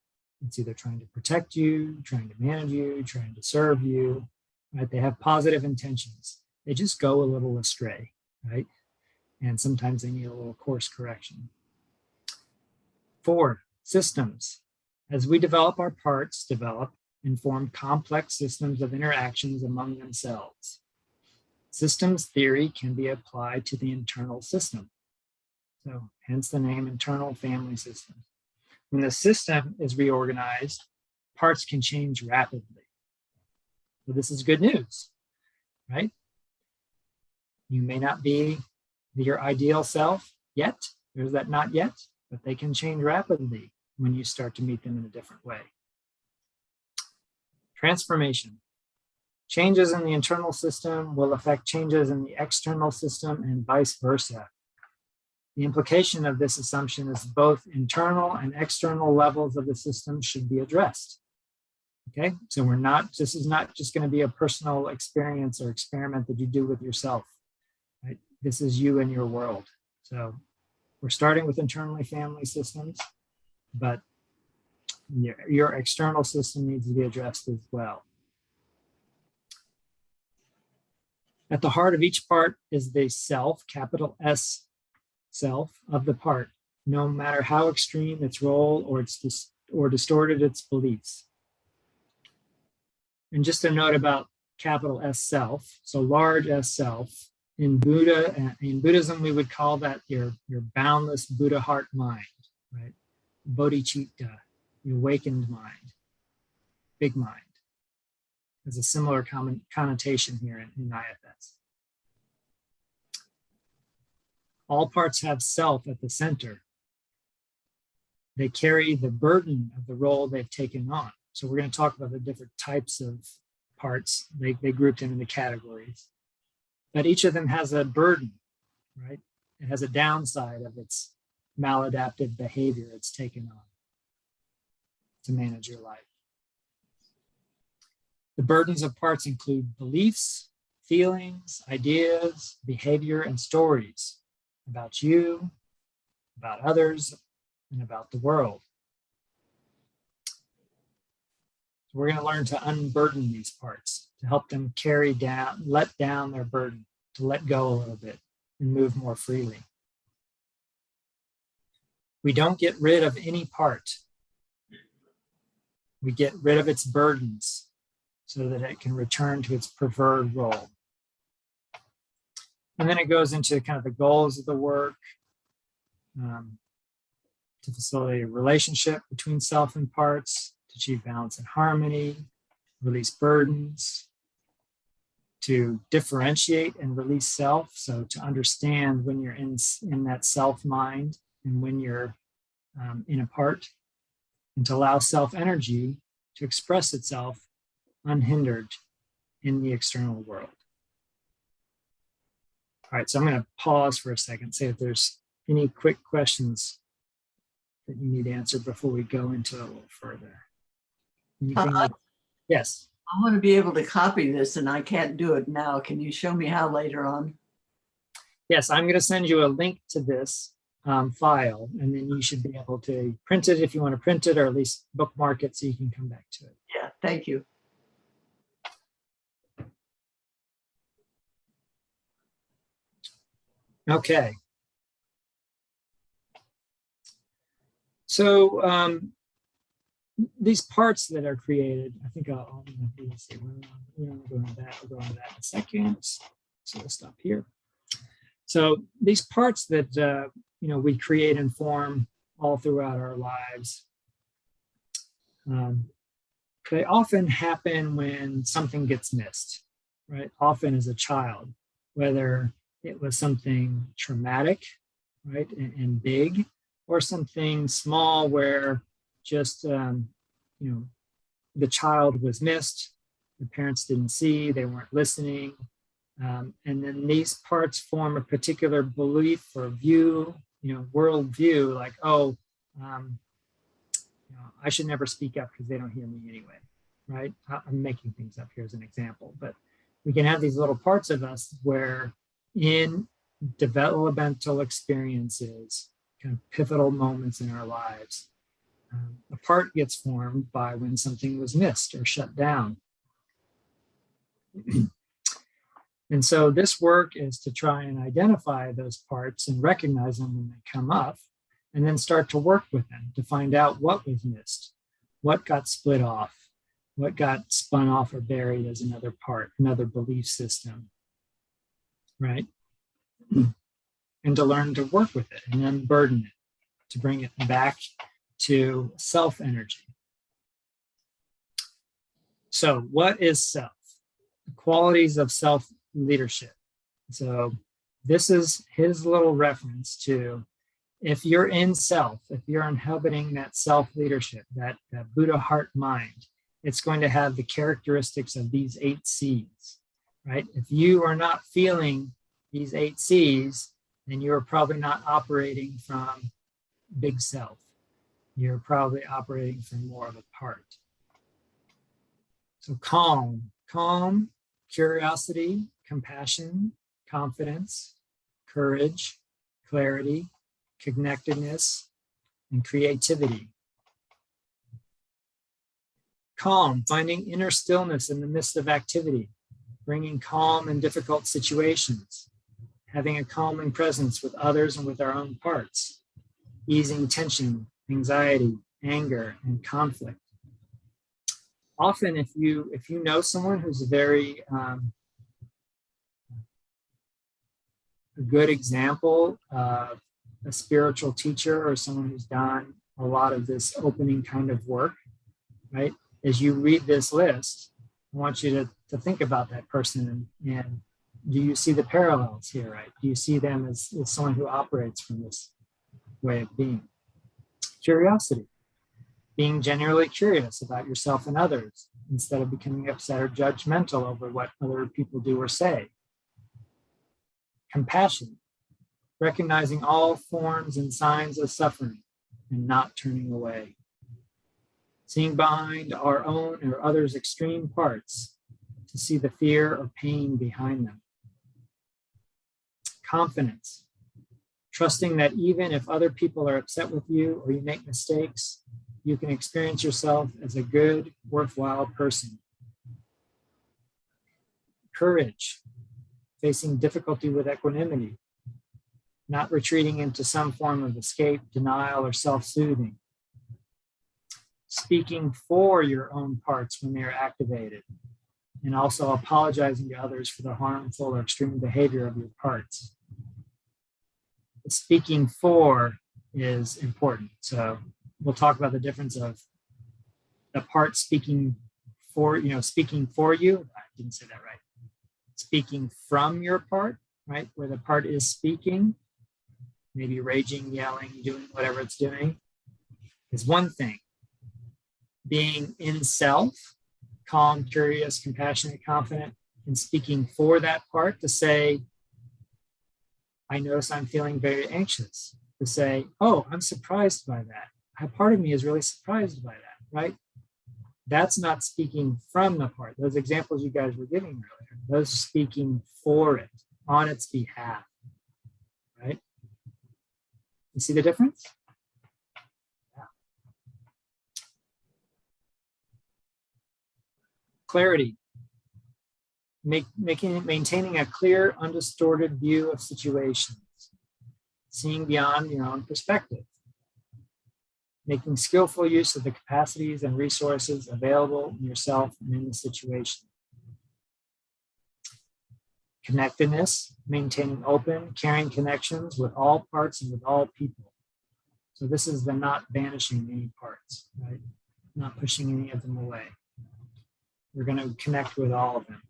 It's either trying to protect you, trying to manage you, trying to serve you, right? They have positive intentions. They just go a little astray, right? And sometimes they need a little course correction. 4, systems. As we develop, our parts develop and form complex systems of interactions among themselves. Systems theory can be applied to the internal system. So hence the name internal family system. When the system is reorganized, parts can change rapidly. So this is good news, right? You may not be your ideal self yet. There's that not yet, but they can change rapidly when you start to meet them in a different way. Transformation. Changes in the internal system will affect changes in the external system and vice versa. The implication of this assumption is both internal and external levels of the system should be addressed. Okay, so this is not just going to be a personal experience or experiment that you do with yourself, right? This is you and your world. So we're starting with internally family systems, but your external system needs to be addressed as well. At the heart of each part is the self, capital S self of the part, no matter how extreme its role or distorted its beliefs. And just a note about capital S self, so large S self, in Buddhism, we would call that your boundless Buddha heart mind, right? Bodhicitta, the awakened mind, big mind. There's a similar connotation here in IFS. All parts have self at the center. they carry the burden of the role they've taken on. So we're going to talk about the different types of parts. They grouped them into categories. But each of them has a burden, right? It has a downside of its maladaptive behavior it's taken on to manage your life. The burdens of parts include beliefs, feelings, ideas, behavior, and stories about you, about others, and about the world. So we're going to learn to unburden these parts, to help them carry down, let down their burden, to let go a little bit and move more freely. We don't get rid of any part. We get rid of its burdens so that it can return to its preferred role. And then it goes into kind of the goals of the work, to facilitate a relationship between self and parts, to achieve balance and harmony, release burdens, to differentiate and release self. So to understand when you're in that self mind and when you're in a part, and to allow self energy to express itself unhindered in the external world. All right, so I'm going to pause for a second, see if there's any quick questions that you need answered before we go into it a little further. Yes. I want to be able to copy this and I can't do it now. Can you show me how later on? Yes, I'm going to send you a link to this file, and then you should be able to print it if you want to print it, or at least bookmark it so you can come back to it. Yeah, thank you. Okay. So these parts that are created, I think I'll see. We're going to go into that. We'll go into that in a second. So we'll stop here. So these parts that we create and form all throughout our lives, they often happen when something gets missed, right? Often as a child, whether it was something traumatic, right, and big, or something small where just the child was missed, the parents didn't see, they weren't listening, and then these parts form a particular belief or view, world view, like, I should never speak up because they don't hear me anyway, right? I'm making things up here as an example, but we can have these little parts of us where in developmental experiences, kind of pivotal moments in our lives, a part gets formed by when something was missed or shut down. And so this work is to try and identify those parts and recognize them when they come up, and then start to work with them to find out what was missed, what got split off, what got spun off or buried as another part, another belief system, right? And to learn to work with it and unburden it, to bring it back to self energy. So what is self? The qualities of self leadership. So this is his little reference to, if you're in self, if you're inhabiting that self leadership, that Buddha heart mind, it's going to have the characteristics of these 8 C's, right? If you are not feeling these 8 C's, then you're probably not operating from big self. You're probably operating from more of a part. So calm, curiosity, compassion, confidence, courage, clarity, connectedness, and creativity. Calm, finding inner stillness in the midst of activity, bringing calm in difficult situations, having a calming presence with others and with our own parts, easing tension, anxiety, anger, and conflict. Often, if you know someone who's a very a good example of a spiritual teacher or someone who's done a lot of this opening kind of work, right? As you read this list, I want you to think about that person and do you see the parallels here, right? Do you see them as someone who operates from this way of being? curiosity, being genuinely curious about yourself and others instead of becoming upset or judgmental over what other people do or say. Compassion, recognizing all forms and signs of suffering and not turning away. Seeing behind our own or others' extreme parts to see the fear or pain behind them. Confidence, trusting that even if other people are upset with you or you make mistakes, you can experience yourself as a good, worthwhile person. Courage, facing difficulty with equanimity, not retreating into some form of escape, denial, or self-soothing. Speaking for your own parts when they are activated, and also apologizing to others for the harmful or extreme behavior of your parts. Speaking for is important. So we'll talk about the difference of the part speaking for, speaking for you. I didn't say that right. Speaking from your part, right? Where the part is speaking, maybe raging, yelling, doing whatever it's doing, is one thing. Being in self, calm, curious, compassionate, confident, and speaking for that part to say, I notice I'm feeling very anxious. To say, oh, I'm surprised by that. A part of me is really surprised by that, right? That's not speaking from the part. Those examples you guys were giving earlier, those speaking for it, on its behalf, right? You see the difference? Yeah. Clarity. Maintaining a clear, undistorted view of situations, seeing beyond your own perspective, making skillful use of the capacities and resources available in yourself and in the situation. Connectedness, maintaining open, caring connections with all parts and with all people. So this is the not banishing any parts, right? Not pushing any of them away. We're going to connect with all of them.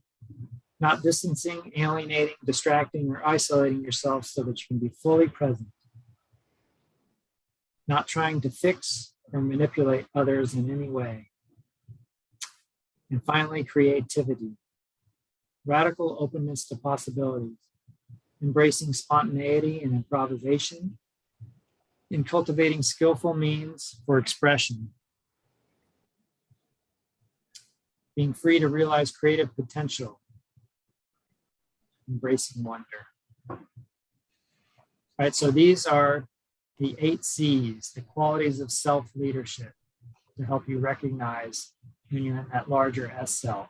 Not distancing, alienating, distracting, or isolating yourself so that you can be fully present. Not trying to fix or manipulate others in any way. And finally, creativity. Radical openness to possibilities. Embracing spontaneity and improvisation. And cultivating skillful means for expression. Being free to realize creative potential. Embracing wonder. All right, so these are the 8 C's, the qualities of self-leadership to help you recognize when you're in that larger S self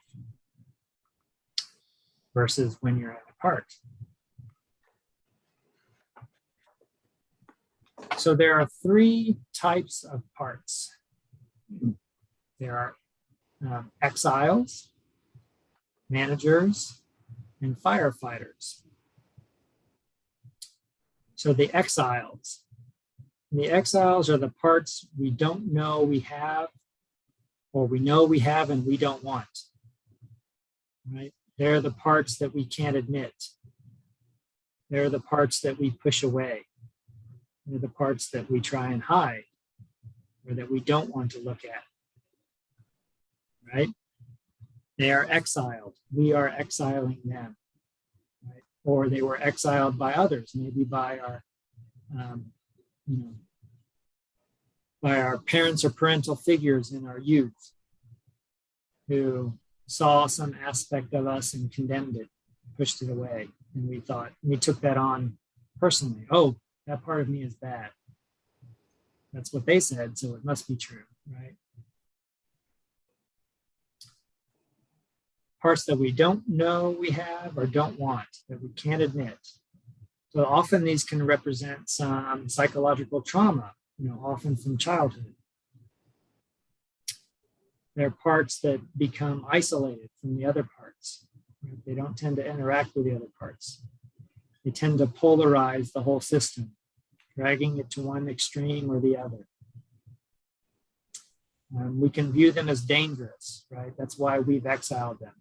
versus when you're in a part. So there are 3 types of parts. There are exiles, managers, and firefighters. So the exiles. The exiles are the parts we don't know we have, or we know we have and we don't want. Right? They're the parts that we can't admit. They're the parts that we push away. They're the parts that we try and hide, or that we don't want to look at. Right? They are exiled. We are exiling them. Right? Or they were exiled by others, maybe by our, by our parents or parental figures in our youth who saw some aspect of us and condemned it, pushed it away. And we took that on personally. Oh, that part of me is bad. That's what they said, so it must be true, right? Parts that we don't know we have or don't want, that we can't admit. So often these can represent some psychological trauma, often from childhood. They're parts that become isolated from the other parts. They don't tend to interact with the other parts. They tend to polarize the whole system, dragging it to one extreme or the other. We can view them as dangerous, right? That's why we've exiled them.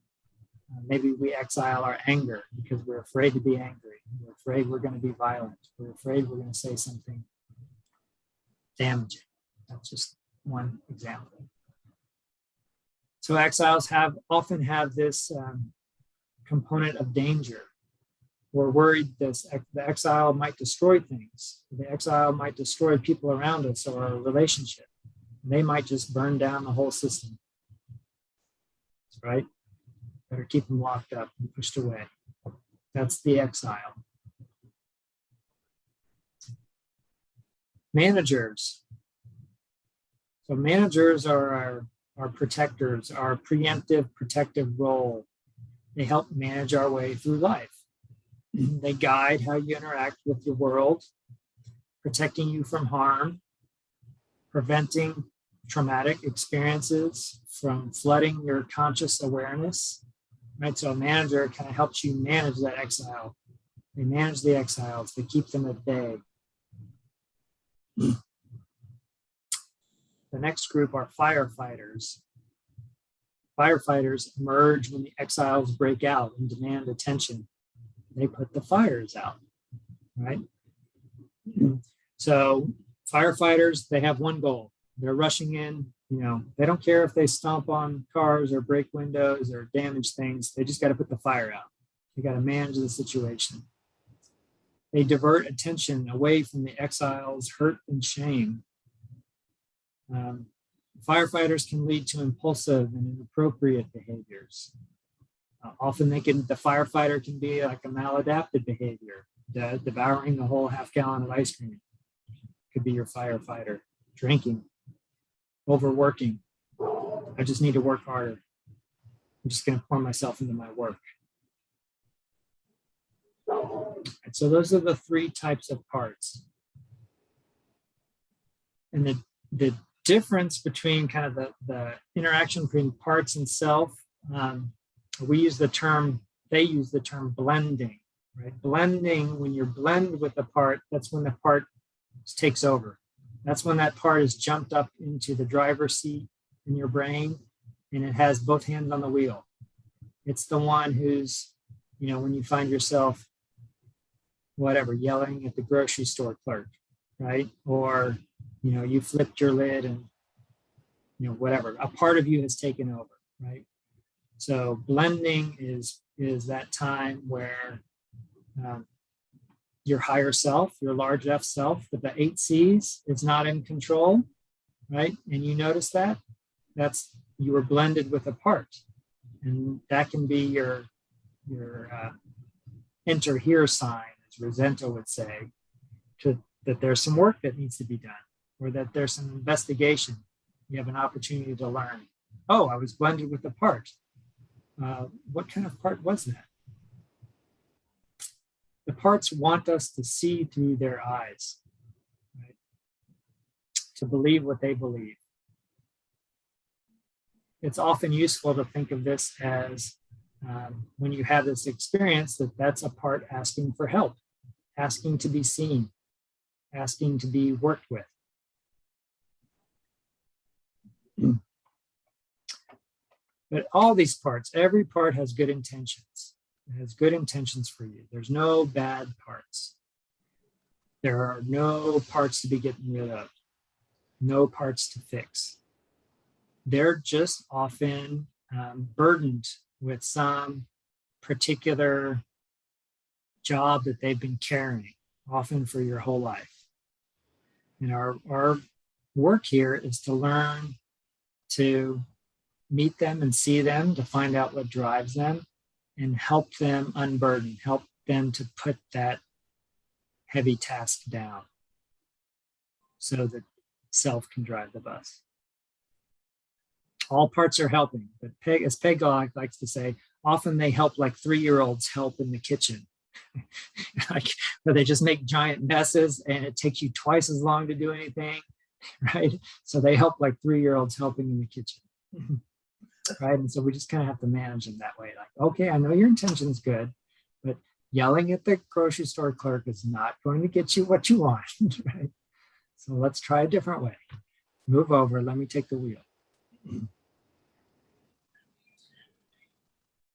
Maybe we exile our anger because we're afraid to be angry. We're afraid we're going to be violent. We're afraid we're going to say something damaging. That's just one example. So exiles often have this component of danger. We're worried the exile might destroy things. The exile might destroy people around us or our relationship. They might just burn down the whole system. Right? Better keep them locked up and pushed away. That's the exile. Managers. So managers are our protectors, our preemptive protective role. They help manage our way through life. They guide how you interact with your world, protecting you from harm, preventing traumatic experiences from flooding your conscious awareness. Right? So a manager kind of helps you manage that exile. They manage the exiles, they keep them at bay. The next group are firefighters. Firefighters emerge when the exiles break out and demand attention. They put the fires out, right? So firefighters, they have one goal. They're rushing in, they don't care if they stomp on cars or break windows or damage things. They just got to put the fire out. They got to manage the situation. They divert attention away from the exiles' hurt and shame. Firefighters can lead to impulsive and inappropriate behaviors. Often the firefighter can be like a maladaptive behavior, devouring the whole half-gallon of ice cream. Could be your firefighter. Drinking, overworking. I just need to work harder. I'm just going to pour myself into my work. And so those are the three types of parts. And the difference between kind of the interaction between parts and self, they use the term blending, right? Blending, when you're blended with a part, that's when the part takes over. That's when that part is jumped up into the driver's seat in your brain and it has both hands on the wheel. It's the one who's, when you find yourself, yelling at the grocery store clerk, right? Or, you flipped your lid and, a part of you has taken over, right? So blending is that time where your higher self, your large F self, with the 8 C's is not in control, right? And you notice that, you were blended with a part. And that can be your enter here sign, as Rosento would say, that there's some work that needs to be done, or that there's some investigation. You have an opportunity to learn. Oh, I was blended with a part. What kind of part was that? The parts want us to see through their eyes, right? To believe what they believe. It's often useful to think of this as when you have this experience, that's a part asking for help, asking to be seen, asking to be worked with. But all these parts, every part has good intentions. It has good intentions for you. There's no bad parts. There are no parts to be getting rid of, no parts to fix. They're just often burdened with some particular job that they've been carrying, often for your whole life. And our work here is to learn to meet them and see them, to find out what drives them, and help them unburden, help them to put that heavy task down so that self can drive the bus. All parts are helping, but as Peg likes to say, often they help like 3-year-olds help in the kitchen. Where they just make giant messes and it takes you twice as long to do anything, right? So they help like 3-year-olds helping in the kitchen. Right? And so we just kind of have to manage them that way. Like, okay, I know your intention's good, but yelling at the grocery store clerk is not going to get you what you want, right? So let's try a different way. Move over, let me take the wheel.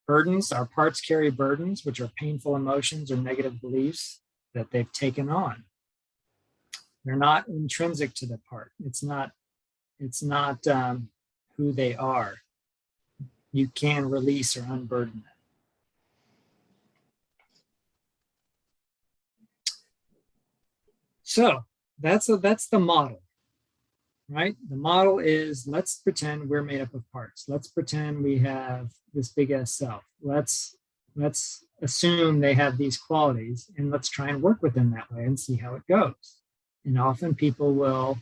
Burdens, our parts carry burdens, which are painful emotions or negative beliefs that they've taken on. They're not intrinsic to the part. It's not It's not who they are. You can release or unburden them. So that's the model, right? The model is, let's pretend we're made up of parts. Let's pretend we have this big ass self. Let's assume they have these qualities, and let's try and work with them that way and see how it goes. And often people will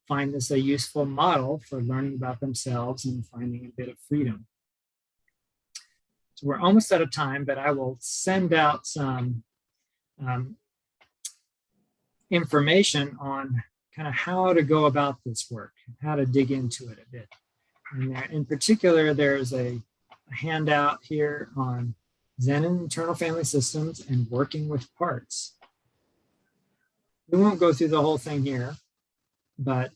find this a useful model for learning about themselves and finding a bit of freedom. So we're almost out of time, but I will send out some information on kind of how to go about this work, how to dig into it a bit. And there, in particular, there's a handout here on Zen and internal family systems and working with parts. We won't go through the whole thing here, but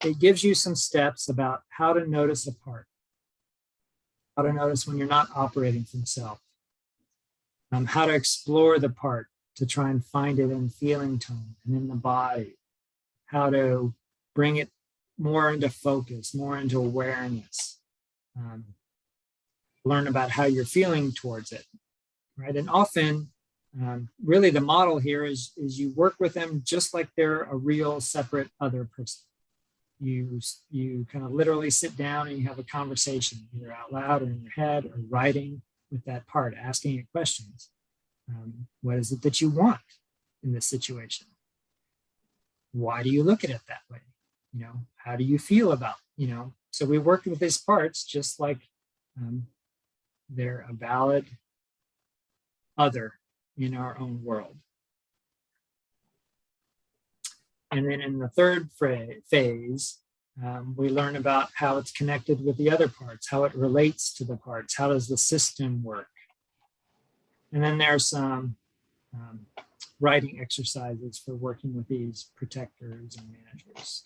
it gives you some steps about how to notice a part, how to notice when you're not operating from self, how to explore the part to try and find it in feeling tone and in the body, how to bring it more into focus, more into awareness, learn about how you're feeling towards it, right? And often, really the model here is you work with them just like they're a real separate other person. You kind of literally sit down and you have a conversation, either out loud or in your head or writing with that part, asking it questions. What is it that you want in this situation? Why do you look at it that way? You know, how do you feel about, you know? So we work with these parts just like they're a valid other in our own world. And then in the third phase, we learn about how it's connected with the other parts, how it relates to the parts, how does the system work? And then there's some writing exercises for working with these protectors and managers.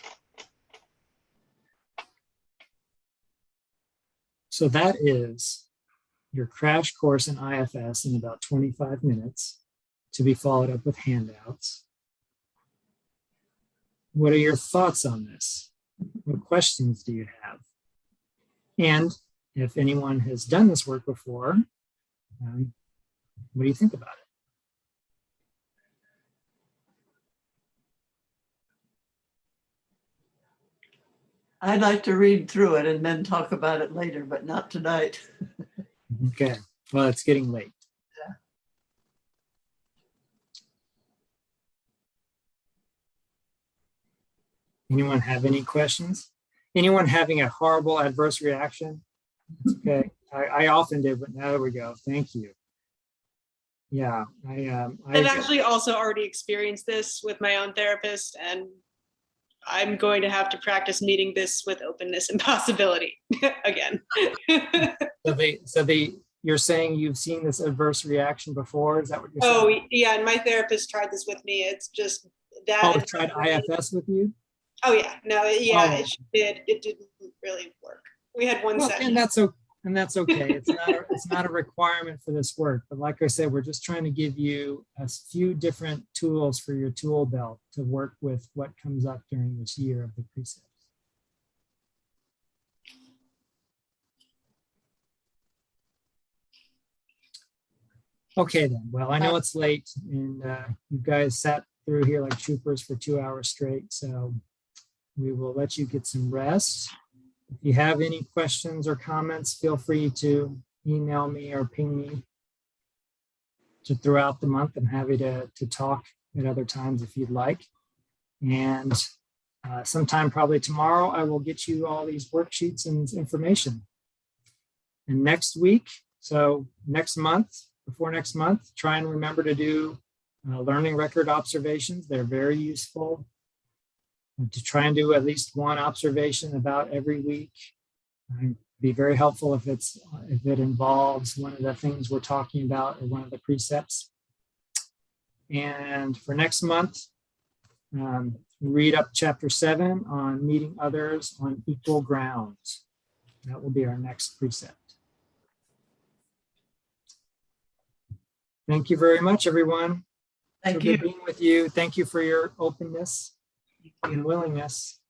So that is your crash course in IFS in about 25 minutes, to be followed up with handouts. What are your thoughts on this? What questions do you have? And if anyone has done this work before, what do you think about it? I'd like to read through it and then talk about it later, but not tonight. Okay, well, it's getting late. Yeah. Anyone have any questions? Anyone having a horrible adverse reaction? It's okay. I often did, but now there we go. Thank you. Yeah, I've actually also already experienced this with my own therapist, and I'm going to have to practice meeting this with openness and possibility again. So you're saying you've seen this adverse reaction before? Is that what you're saying? Oh yeah, and my therapist tried this with me. It's just that. Oh, tried IFS with you? Oh yeah, no, yeah, Oh. it did. It didn't really work. We had one session. And that's okay. It's not a requirement for this work. But like I said, we're just trying to give you a few different tools for your tool belt to work with what comes up during this year of the precepts. Okay then. Well, I know it's late, and you guys sat through here like troopers for 2 hours straight. So we will let you get some rest. If you have any questions or comments, feel free to email me or ping me throughout the month. I'm happy to talk at other times if you'd like. And sometime probably tomorrow, I will get you all these worksheets and information. And next week, so next month, before next month, try and remember to do learning record observations. They're very useful. To try and do at least one observation about every week. It'd be very helpful if it involves one of the things we're talking about or one of the precepts. And for next month, read up chapter 7 on meeting others on equal grounds. That will be our next precept. Thank you very much, everyone. Thank So you. good being with you. Thank you for your openness and willingness.